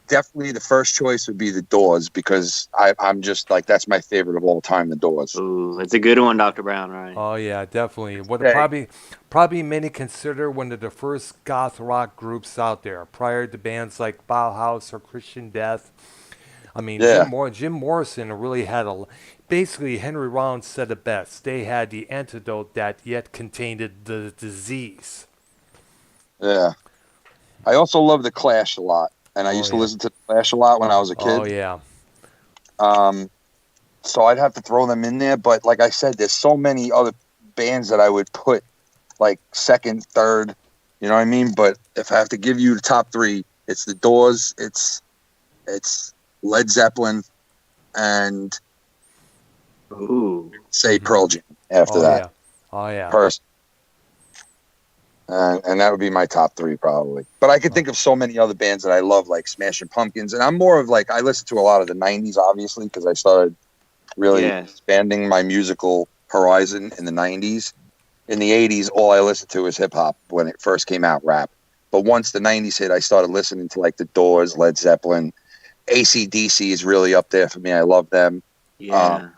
definitely the first choice would be the Doors because I'm just like that's my favorite of all time, the Doors. Ooh, it's a good one, Dr. Brown, right? Oh yeah, definitely. What Say, probably many consider one of the first goth rock groups out there, prior to bands like Bauhaus or Christian Death. I mean, yeah, Jim Morrison really had basically Henry Rollins said it best. They had the antidote that yet contained the disease. yeah. I also love the Clash a lot, and I Oh used to yeah. listen to the Clash a lot when I was a Oh kid. yeah. Um, so I'd have to throw them in there. But like I said, there's so many other bands that I would put like second, third. You know what I mean? But if I have to give you the top three, it's the Doors, it's Led Zeppelin, and Ooh. say Pearl Jam after Oh that. yeah. Oh yeah. First, and that would be my top three probably. But I could Oh, think of so many other bands that I love, like Smashing Pumpkins, and I'm more of like I listen to a lot of the '90s, obviously, because I started really Yes. expanding my musical horizon in the '90s. In the '80s, all I listened to was hip hop when it first came out, rap. But once the '90s hit, I started listening to like the Doors, Led Zeppelin, AC/DC is really up there for me. I love them. Yeah.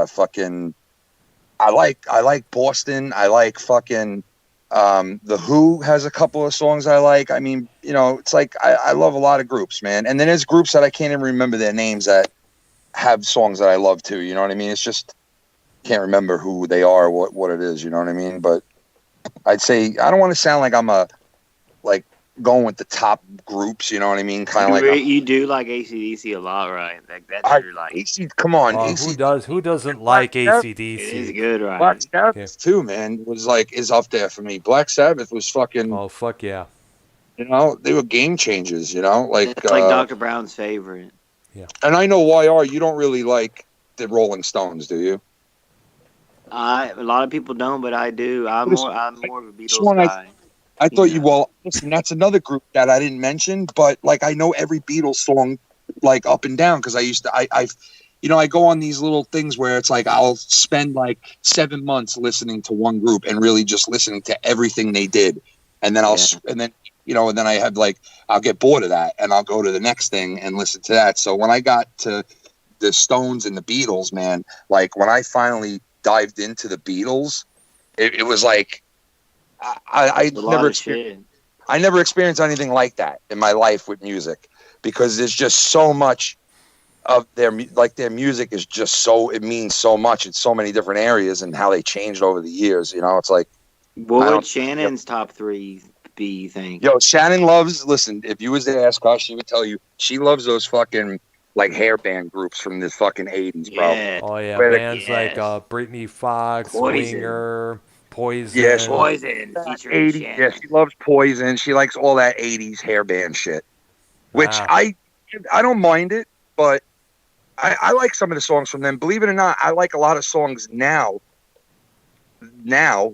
Fucking I like Boston. I like fucking the Who has a couple of songs I like. I mean, it's like I love a lot of groups, man. And then there's groups that I can't even remember their names that have songs that I love too. You know what I mean? It's just can't remember who they are, what it is. You know what I mean? But I'd say I don't want to sound like I'm like going with the top groups. You know what I mean? Kind of like You do like AC/DC a lot, right? Like that's I your like. AC. Come on, who AC. does? Who doesn't Black like Sabbath, It is ACDC? good, Black right? Yeah. Sabbath too, man. Is up there for me. Black Sabbath was fucking. Oh fuck yeah. They were game changers. Like It's like Dr. Brown's favorite. Yeah. and I know YR. You don't really like the Rolling Stones, do you? A lot of people don't, but I do. I'm more of a This Beatles one guy. I You thought you know. well. Listen, that's another group that I didn't mention, but like I know every Beatles song like up and down because I used to. I go on these little things where it's like I'll spend like 7 months listening to one group and really just listening to everything they did, and then Yeah. and then I have like I'll get bored of that and I'll go to the next thing and listen to that. So when I got to the Stones and the Beatles, man, like when I finally dived into the Beatles, it was like I A lot never of experienced. shit. I never experienced anything like that in my life with music because there's just so much of their music is just so it means so much in so many different areas and how they changed over the years. It's like What I would don't. Shannon's top 3 be, you think? Yo, Shannon loves. Listen, if you was to ask her, she would tell you she loves those fucking like hair band groups from the fucking '80s, bro. Yeah. Oh yeah. Where Bands like Yes. Britney Fox, Poison. Winger, yeah, she Poison. loves Poison that featuring '80s. Yeah, Shannon. she loves Poison. She likes all that '80s hair band shit, which Ah. I don't mind it, but I like some of the songs from them. Believe it or not, I like a lot of songs now,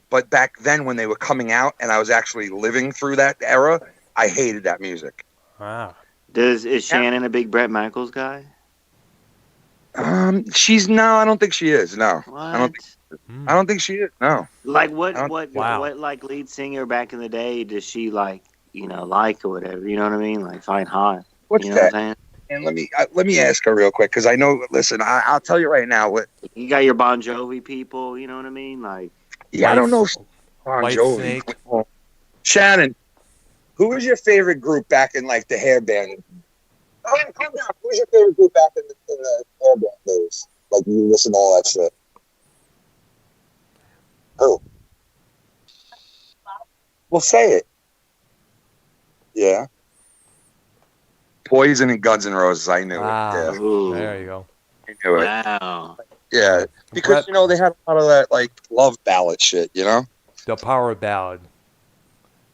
but back then when they were coming out and I was actually living through that era, I hated that music. Ah. Is Shannon a big Brett Michaels guy? I don't think she is. No, What? I don't think she is. No, Like I don't. Wow. what like lead singer back in the day does she like, like or whatever, you know what I mean? Like find hot. What's You know what that? I'm saying? And let me ask her real quick because I know. Listen, I'll tell you right now. You got your Bon Jovi people, you know what I mean? Like Yeah, I don't know. Bon White Jovi. Snake. Shannon, who was your favorite group back in like the hair band? Calm down. Who was your favorite group back in the hair band days? Like you listen to all that shit. Who? Well, say it. Yeah. Poison and Guns N' Roses. I knew it. Ah. Yeah, ooh, There you go. I knew it. wow. Yeah, because Brett, they had a lot of that like love ballad shit. the power ballad.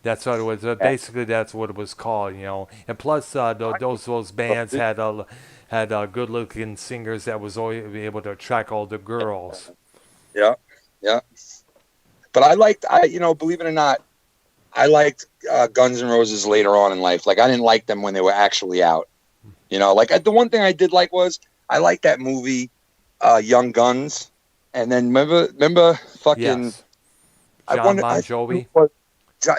That's what it was. Basically, that's what it was called, you know. And plus, those bands had good-looking singers that was always able to attract all the girls. Yeah, yeah. But believe it or not, I liked Guns N' Roses later on in life. Like I didn't like them when they were actually out. You know, like the one thing I did like was I liked that movie, Young Guns, and then remember fucking Yes, I John wonder Bon I Jovi.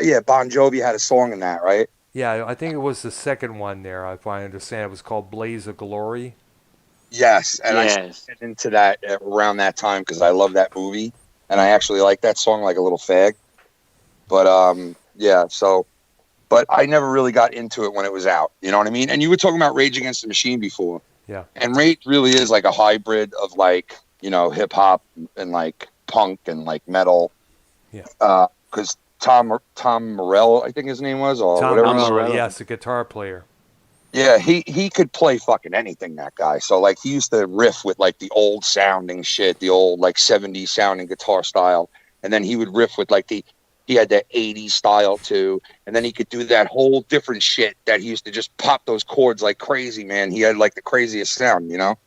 yeah, Bon Jovi had a song in that, right? Yeah, I think it was the second one there. If I understand, it was called "Blaze of Glory." Yes, and I Yes. get into that around that time because I love that movie and I actually like that song like a little fag. But yeah, so but I never really got into it when it was out. You know what I mean? And you were talking about Rage Against the Machine before. Yeah, And Rage really is like a hybrid of like, hip hop and like punk and like metal. yeah. Because Tom Morello, I think his name was, or Tom whatever. Tom Morello, Morello. yes, the guitar player. Yeah, he could play fucking anything, that guy. So like he used to riff with like the old sounding shit, the old like 70s sounding guitar style. And then he would riff with like he had that 80s style too. And then he could do that whole different shit that he used to just pop those chords like crazy, man. He had like the craziest sound, you know?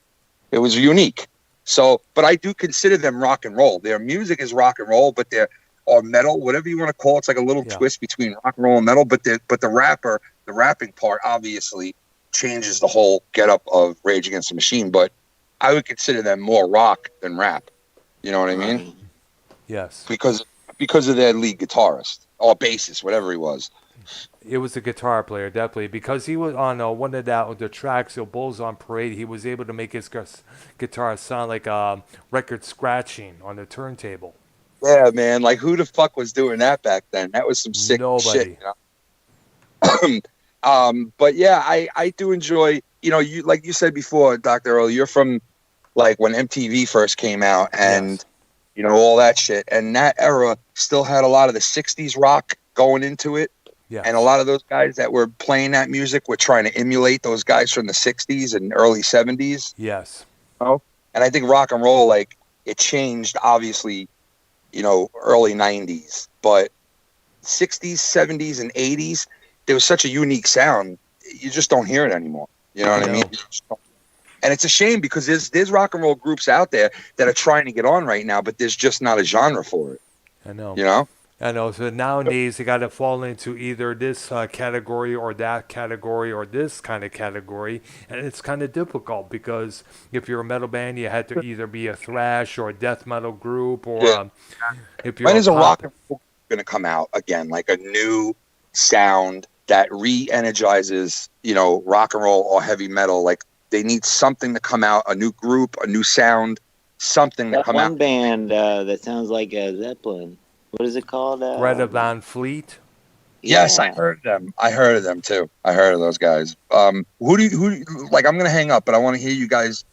It was unique. So, but I do consider them rock and roll. Their music is rock and roll, but they're or metal, whatever you want to call it. It's like a little Yeah. twist between rock and roll and metal. But the rapping part obviously changes the whole getup of Rage Against the Machine. But I would consider them more rock than rap. You know what I mean? Right. Yes, Because of their lead guitarist or bassist, whatever he was. it was a guitar player, definitely, because he was on one of the tracks of Bulls on Parade. He was able to make his guitar sound like record scratching on the turntable. Yeah, man. Like who the fuck was doing that back then? That was some sick shit. Nobody. You know? But yeah, I do enjoy. You like you said before, Dr. Earl. You're from like when MTV first came out, and Yes. all that shit. And that era still had a lot of the '60s rock going into it. Yes. And a lot of those guys that were playing that music were trying to emulate those guys from the '60s and early '70s. Yes. And I think rock and roll, like, it changed, obviously, early '90s. But '60s, '70s, and '80s, there was such a unique sound. You just don't hear it anymore. You know what I mean? And it's a shame because there's rock and roll groups out there that are trying to get on right now, but there's just not a genre for it. I know. You know? I know. So nowadays, they got to fall into either this category or that category or this kind of category. And it's kind of difficult because if you're a metal band, you had to either be a thrash or a death metal group or if you're When is a pop. rock and roll going to come out again? Like a new sound that re-energizes, rock and roll or heavy metal. Like they need something to come out, a new group, a new sound, something to That come one out. band that sounds like a Zeppelin. What is it called? Greta Van Fleet. Yes, yeah. I heard them. I heard of them too. I heard of those guys. Who like? I'm gonna hang up, but I want to hear you guys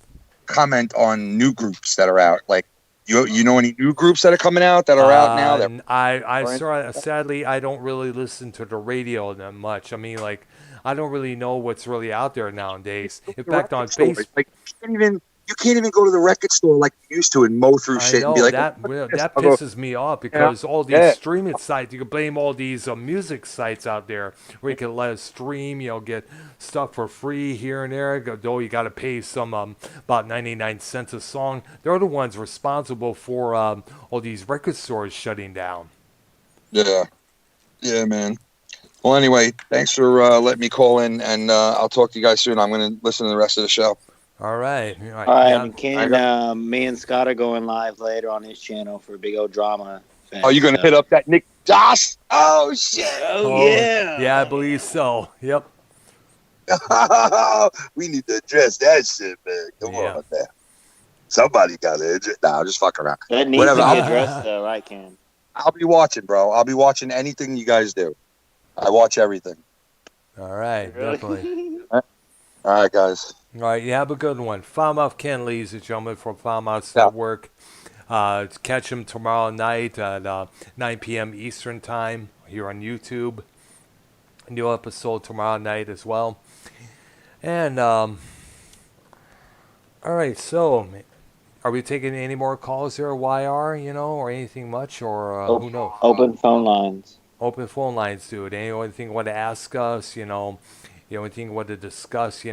comment on new groups that are out. Like, you know any new groups that are coming out that are out now? That Sadly, I don't really listen to the radio that much. I mean, like, I don't really know what's really out there nowadays. In fact, on Facebook. Like you can't even go to the record store like you used to and mow through I shit and be know like, that "Oh, that I'll go." pisses me off because all these streaming sites, you can blame all these music sites out there where you can let us stream, get stuff for free here and there. Though you got to pay some about 99 cents a song. They're the ones responsible for all these record stores shutting down. Yeah, man. Well, anyway, thanks for letting me call in, and I'll talk to you guys soon. I'm going to listen to the rest of the show. All right. All right, Yeah. and Ken, me and Scott are going live later on his channel for Big O Drama Fest. Oh, you're going to hit up that Nick Doss? Oh, shit. Oh, yeah. Yeah, I believe so. Yep. We need to address that shit, man. Come on, man. Somebody got to address. Nah, I'll just fuck around. That needs to be addressed, though, right, Ken? I'll be watching, bro. I'll be watching anything you guys do. I watch everything. All right, definitely. All right, guys. All right, you have a good one. Foulmouth Ken, ladies and gentlemen, from Foulmouth Network. Catch him tomorrow night at 9 p.m. Eastern Time here on YouTube. A new episode tomorrow night as well. And, all right, so are we taking any more calls here, YR, or anything much, or who knows? Open phone lines. Open phone lines, dude. Anything you want to ask us, anything you want to discuss,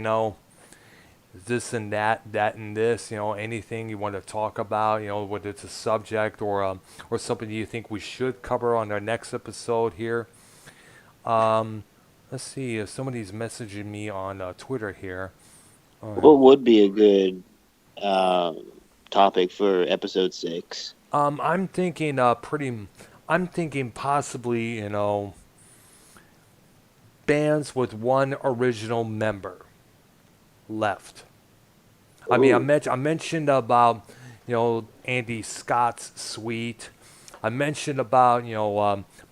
this and that, that and this, anything you want to talk about, whether it's a subject or something you think we should cover on our next episode here. Um, let's see if somebody's messaging me on Twitter here. What would be a good topic for episode 6? I'm thinking I'm thinking possibly, bands with one original member left. I mean, Ooh. I mentioned about, Andy Scott's Sweet. I mentioned about,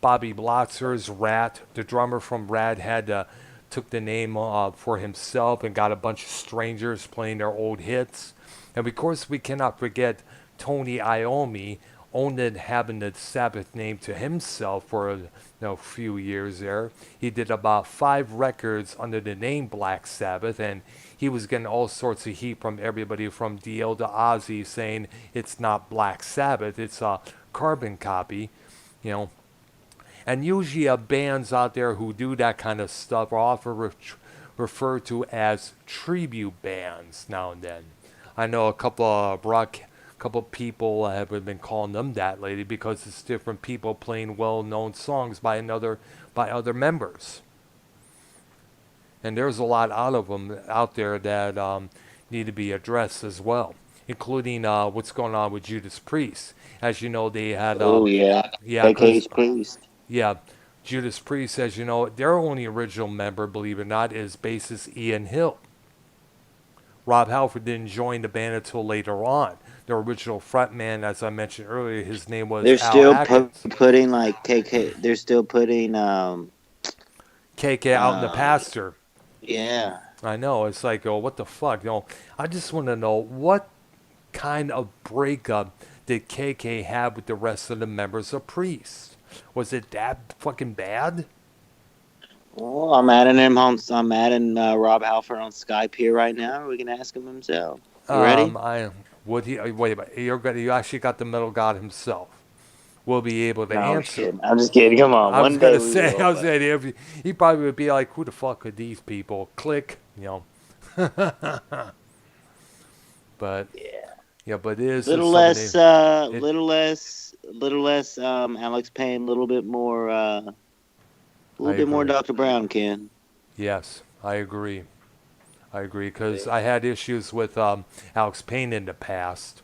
Bobby Blotzer's Rat. The drummer from Rat had took the name for himself and got a bunch of strangers playing their old hits. And of course, we cannot forget Tony Iommi, owned and having the Sabbath name to himself for a few years there. He did about 5 records under the name Black Sabbath, and he was getting all sorts of heat from everybody from DL to Ozzy saying it's not Black Sabbath, it's a carbon copy, you know. And usually bands out there who do that kind of stuff are often referred to as tribute bands now and then. I know a couple of couple people have been calling them that lately because it's different people playing well-known songs by other members. And there's a lot out of them out there that need to be addressed as well, including what's going on with Judas Priest. As you know, they had Oh yeah, yeah, KK's because Priest. yeah, Judas Priest, as you know, their only original member, believe it or not, is bassist Ian Hill. Rob Halford didn't join the band until later on. The original frontman, as I mentioned earlier, his name was They're Al still Atkins. putting like KK. They're still putting KK out in the uh pasture. yeah. I know. It's like, oh, what the fuck? I just want to know what kind of breakup did KK have with the rest of the members of Priest? Was it that fucking bad? Well, I'm adding him on. I'm adding Rob Halford on Skype here right now. We can ask him himself. You ready? I would he wait a minute. You actually got the metal god himself. We'll be able to No, I'm just answer. kidding. I'm just kidding. Come on. I was One day gonna we say, will. I was But saying, if he probably would be like, who the fuck are these people? Click. But yeah, yeah, but it is little some of less, the it. little less. Alex Payne, a I little bit more agree. Dr. Brown, Ken. Yes, I agree. I agree because I had issues with Alex Payne in the past.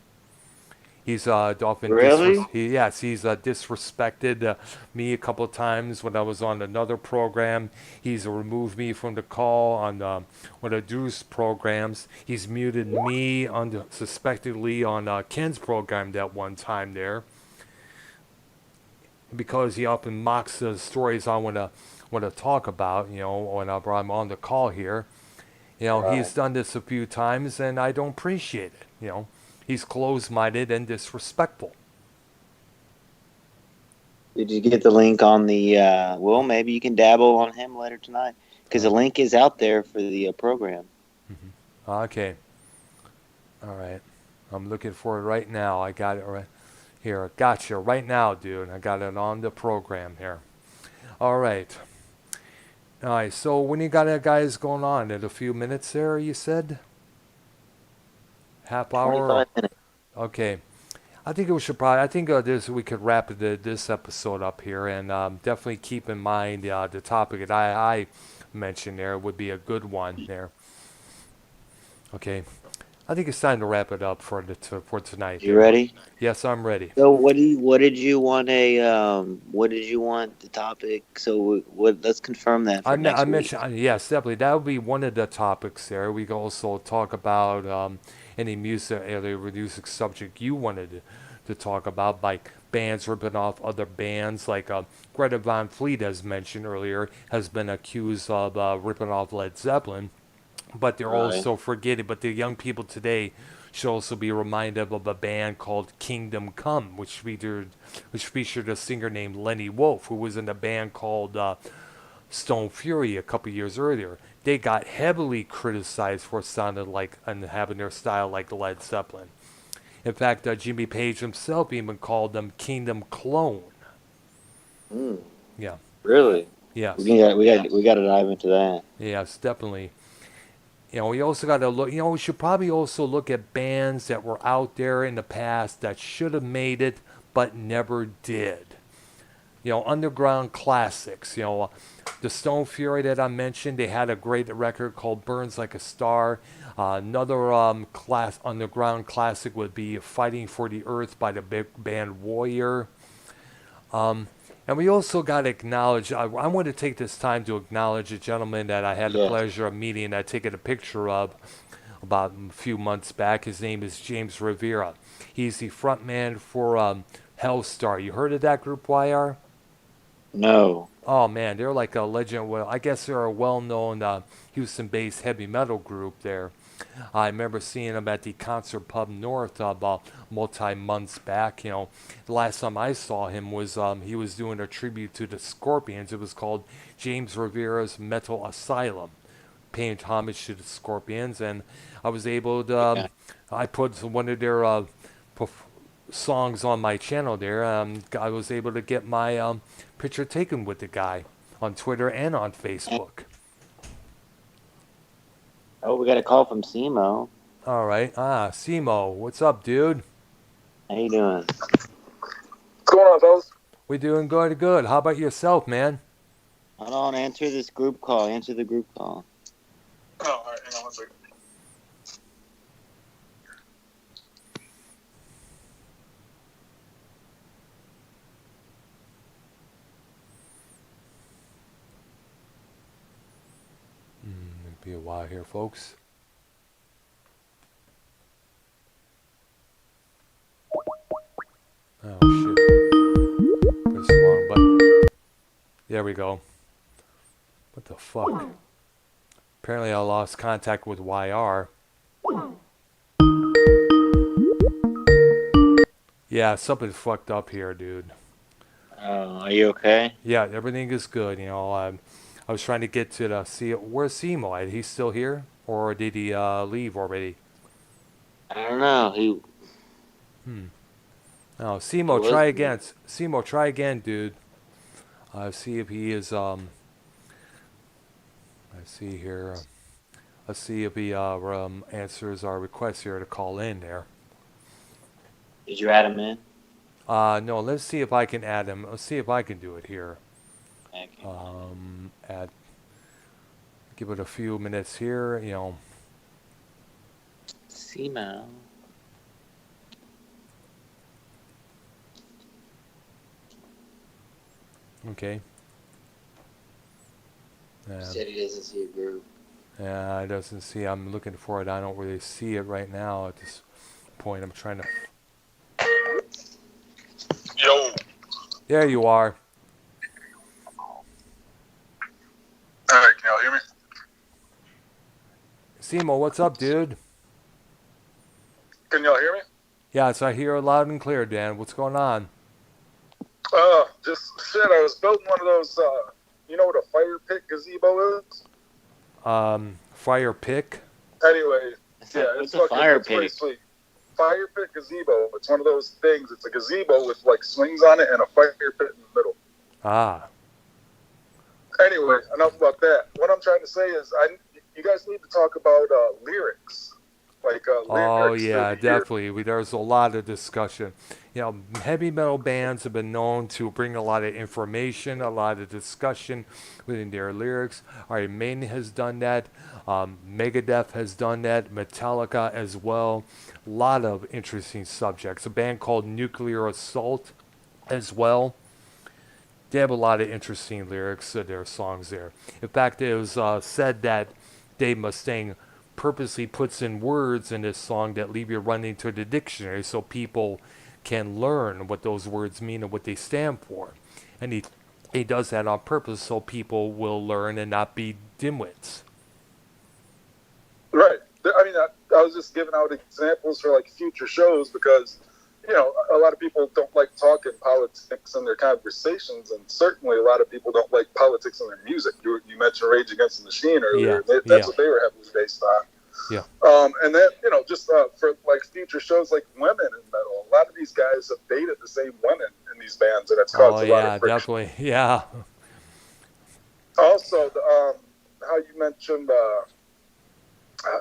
He's often Really? he's disrespected me a couple of times when I was on another program. He's removed me from the call on one of Drew's programs. He's muted me suspectedly on Ken's program that one time there because he often mocks the stories I want to talk about. Whenever I'm on the call here. Right. He's done this a few times, and I don't appreciate it. He's closed-minded and disrespectful. Did you get the link on the? Well, maybe you can dabble on him later tonight because the link is out there for the program. Okay. All right. I'm looking for it right now. I got it right here. Gotcha. Right now, dude. I got it on the program here. All right. All right. So when you got guys going on in a few minutes there, you said half hour. 25 minutes. Okay. I think we should probably. I think we could wrap this episode up here, and definitely keep in mind the topic that I mentioned there would be a good one there. Okay, I think it's time to wrap it up for tonight. You There. ready? Yes, I'm ready. So what did you want what did you want the topic? So let's confirm that for I next week. mentioned yes, definitely that would be one of the topics there. We could also talk about any music subject you wanted to talk about, like bands ripping off other bands, like Greta Van Fleet, as mentioned earlier, has been accused of ripping off Led Zeppelin, but they're Right. also forgetting. But the young people today should also be reminded of a band called Kingdom Come, which featured a singer named Lenny Wolf, who was in a band called Stone Fury a couple years earlier. They got heavily criticized for sounding like and having their style like Led Zeppelin. In fact, Jimmy Page himself even called them Kingdom Clone. Mm. Yeah. Really? Yes. We got to dive into that. Yes, definitely. We also got to look. We should probably also look at bands that were out there in the past that should have made it but never did. Underground classics. The Stone Fury that I mentioned, they had a great record called Burns Like a Star. Another underground classic would be Fighting for the Earth by the big band Warrior. Um, and we also got to acknowledge, I want to take this time to acknowledge a gentleman that I had the Yeah. pleasure of meeting and taking a picture of about a few months back. His name is James Rivera. He's the frontman for Hellstar. You heard of that group, YR? No. Oh man, they're like a legend. Well, I guess they're a well-known Houston-based heavy metal group there. I remember seeing them at the Concert Pub North about multi-months back. The last time I saw him was he was doing a tribute to the Scorpions. It was called James Rivera's Metal Asylum, paying homage to the Scorpions, and I was able to. Yeah. I put one of their songs on my channel there. I was able to get my picture taken with the guy on Twitter and on Facebook. Oh, we got a call from Simo. All right. Simo, what's up, dude? How you doing? What's going on, fellas? We doing good, good. How about yourself, man? Hold on, answer this group call. Answer the group call. Oh, all right, hang on one second. It'll be a while here, folks. Oh shit. Press the wrong button. There we go. What the fuck? Apparently I lost contact with YR. Yeah, something fucked up here, dude. Oh, are you okay? Yeah, everything is good. I was trying to get to the see. Where's Simo? Is he still here, or did he leave already? I don't know. Oh, Simo, was try he? again. Simo, try again, dude. See if he is. Let's see here. Let's see if he answers our request here to call in there. Did you add him in? No, let's see if I can add him. Let's see if I can do it here. Okay. Add. Give it a few minutes here. Simo. Okay. He said he doesn't see a group. Yeah, it doesn't see. I'm looking for it. I don't really see it right now at this point. I'm trying to. Yo. There you are. All right, can y'all hear me? Simo, what's up, dude? Can y'all hear me? Yes, I hear it loud and clear, Dan. What's going on? Just shit. I was building one of those. You know what a fire pit gazebo is? Fire pick? Anyway, yeah, What's it's a fire it's pretty pit? sweet. Fire pit gazebo. It's one of those things. It's a gazebo with like swings on it and a fire pit in the middle. Ah. Anyway, enough about that. What I'm trying to say is, you guys need to talk about lyrics. Oh, Lyrics yeah, through the year. definitely. There's a lot of discussion. Heavy metal bands have been known to bring a lot of information, a lot of discussion within their lyrics. Iron Maiden has done that. Megadeth has done that. Metallica as well. A lot of interesting subjects. A band called Nuclear Assault as well. They have a lot of interesting lyrics to their songs there. In fact, it was said that Dave Mustaine purposely puts in words in this song that leave you running to the dictionary so people can learn what those words mean and what they stand for. And he does that on purpose so people will learn and not be dimwits. Right. I mean, I was just giving out examples for future shows because, a lot of people don't like talking politics in their conversations, and certainly a lot of people don't like politics in their music. You mentioned Rage Against the Machine earlier. Yeah, That's what they were heavily based on. Yeah. And then, just for future shows like women in metal, a lot of these these guys have dated the same women in these bands, and it's Oh caused a lot of yeah, friction. definitely. Yeah. Also, how you mentioned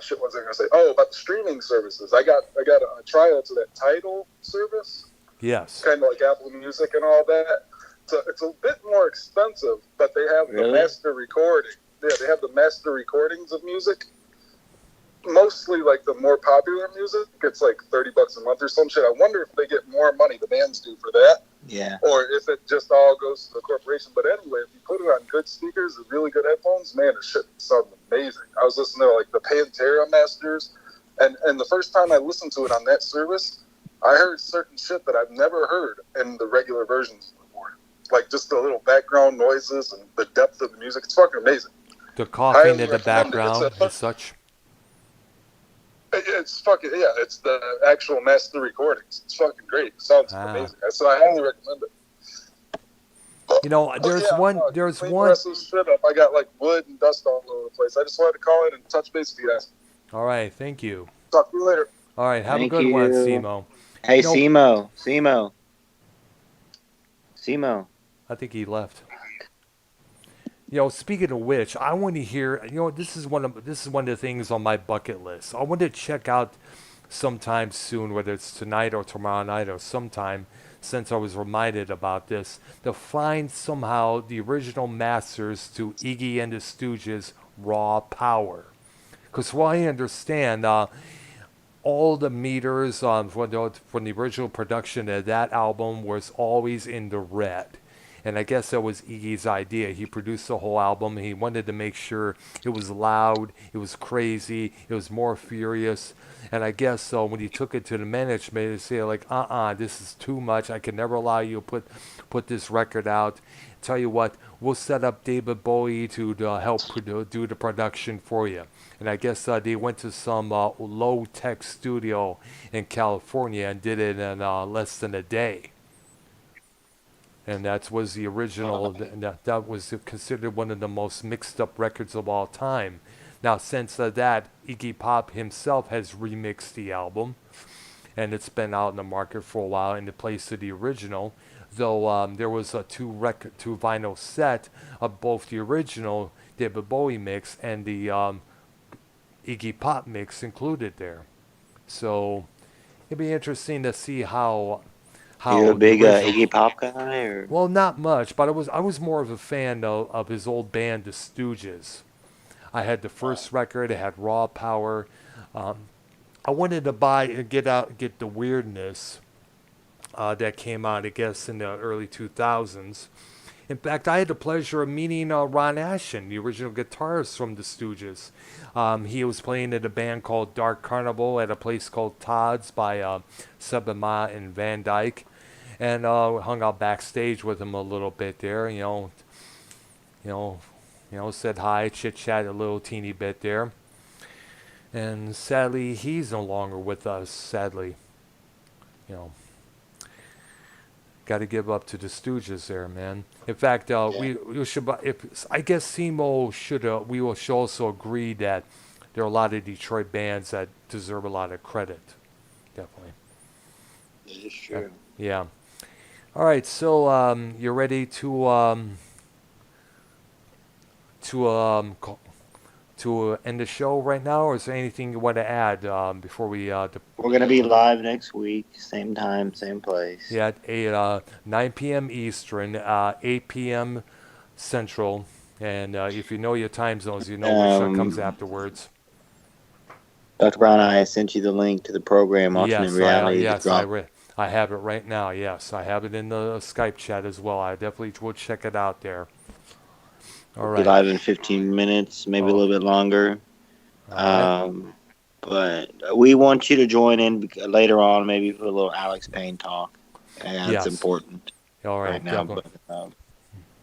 shit, what was I going to say? Oh, about the streaming services. I got a trial to that Tidal service, Yes. kind of like Apple Music and all that. So it's a bit more expensive, but they have the Really? master recording. Yeah, they have the master recordings of music. Mostly like the more popular music. It's like $30 a month or some shit. I wonder if they get more money, the bands do, for that. Yeah. Or if it just all goes to the corporation. But anyway, if you put it on good speakers with really good headphones, man, it shit sounds amazing. I was listening to like the Pantera Masters, and the first time I listened to it on that service, I heard certain shit that I've never heard in the regular versions before. Like just the little background noises and the depth of the music. It's fucking amazing. The coughing Highly in the recommend it. background and such. It's fucking, yeah, it's the actual master recordings. It's fucking great. It sounds Ah. amazing. So I highly recommend it. You know, there's Yeah, one. to There's clean the one. rest of this shit up, I got like wood and dust all over the place. I just wanted to call in and touch base with you guys. All right. Thank you. Talk to you later. All right. Have Thank a good one, you. Simo. Hey, No. Simo. I think he left. You know, speaking of which, I want to hear. You know, this is one of the things on my bucket list. I want to check out sometime soon, whether it's tonight or tomorrow night or sometime, since I was reminded about this, to find somehow the original masters to Iggy and the Stooges' Raw Power. Because what I understand, all the meters from the original production of that album was always in the red. And I guess that was Iggy's idea. He produced the whole album. He wanted to make sure it was loud, it was crazy, it was more furious. And I guess so when he took it to the management, they say like, this is too much. I can never allow you to put this record out. Tell you what, we'll set up David Bowie to help do the production for you. And I guess they went to some low-tech studio in California and did it in less than a day. And that was the original. That was considered one of the most mixed-up records of all time. Now, since that, Iggy Pop himself has remixed the album, and it's been out in the market for a while in the place of the original. Though there was a two vinyl set of both the original David Bowie mix and the Iggy Pop mix included there. So it'd be interesting to see how You a the big original. Iggy Pop guy, or Well, not much, but I was more of a fan of his old band, the Stooges. I had the first record. It had Raw Power. I wanted to get the Weirdness that came out, I guess, in the early 2000s. In fact, I had the pleasure of meeting Ron Asheton, the original guitarist from the Stooges. He was playing in a band called Dark Carnival at a place called Todd's by Seb and Ma and Van Dyke, and hung out backstage with him a little bit there. You know, said hi, chit chat a little teeny bit there. And sadly, he's no longer with us. Sadly, you know. Got to give up to the Stooges there, man. In fact, we should. If I guess Simo should. We will should also agree that there are a lot of Detroit bands that deserve a lot of credit. Definitely. this is true. Yeah. All right. So you're ready to end the show right now, or is there anything you want to add before we? We're gonna be live next week, same time, same place. Yeah, at 9 p.m. Eastern, 8 p.m. Central, and if you know your time zones, you know which one comes afterwards. Dr. Brown, I sent you the link to the program, Alternate Reality. I have it right now. Yes, I have it in the Skype chat as well. I definitely will check it out there. All We'll right. be live in 15 minutes, maybe a little bit longer. All right. But we want you to join in later on, maybe for a little Alex Payne talk. And Yes. it's important All right. right now. Definitely. But,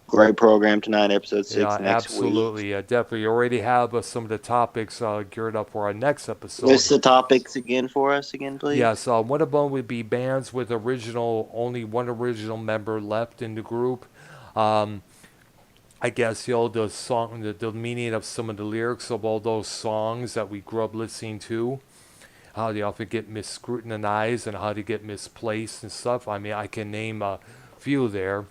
great program tonight, episode 6 Yeah, next absolutely. week. Definitely. You already have some of the topics geared up for our next episode. List the topics again for us again, please. Yes, one of them would be bands with only one original member left in the group. I guess the meaning of some of the lyrics of all those songs that we grew up listening to. how they often get misscrutinized and how they get misplaced and stuff. I mean, I can name a few there.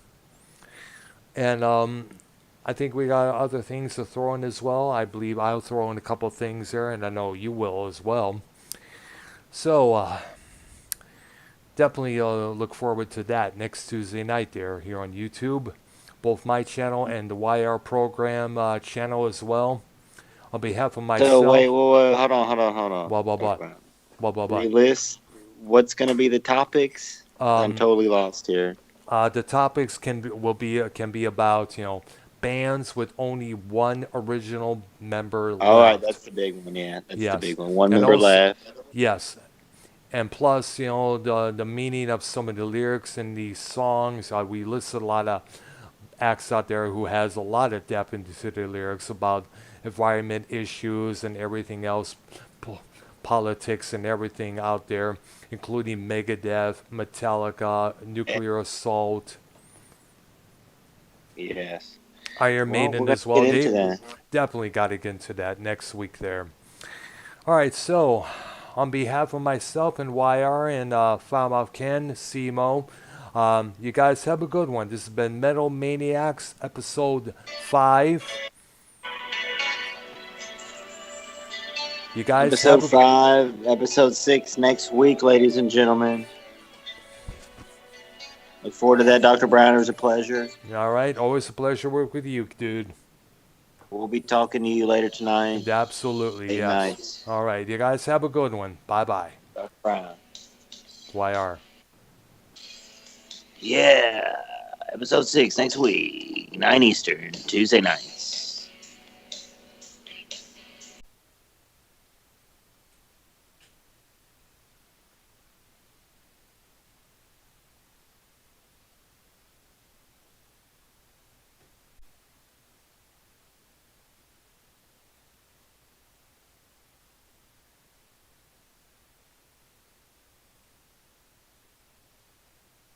And I think we got other things to throw in as well. I believe I'll throw in a couple things there, and I know you will as well. So definitely look forward to that next Tuesday night there here on YouTube, both my channel and the YR program channel as well. On behalf of So myself, wait, hold on. blah blah blah, blah blah blah. Relist. What's gonna be the topics? I'm Um, totally lost here. the topics can be about bands with only one original member All right, left. that's the big one. Yeah, that's the Yes, big one. One and member also left. yes, and plus the meaning of some of the lyrics in these songs. We listed a lot of acts out there who has a lot of depth into their lyrics about environment issues and everything else, politics and everything out there, including Megadeth, Metallica, Nuclear Assault, Yes. Iron Well, Maiden we're as gonna well. get They into that. definitely got to get into that next week there. All right, so on behalf of myself and YR and Falmouth Ken, CMO, you guys have a good one. This has been Metal Maniacs, episode 5. You guys have Episode a 5, episode 6 next week, ladies and gentlemen. Look forward to that, Dr. Brown. It was a pleasure. all right. Always a pleasure to work with you, dude. We'll be talking to you later tonight. Absolutely, Late yes. nights. All right, you guys have a good one. Bye bye. Dr. Brown. YR. Yeah. Episode 6 next week, 9 Eastern, Tuesday nights.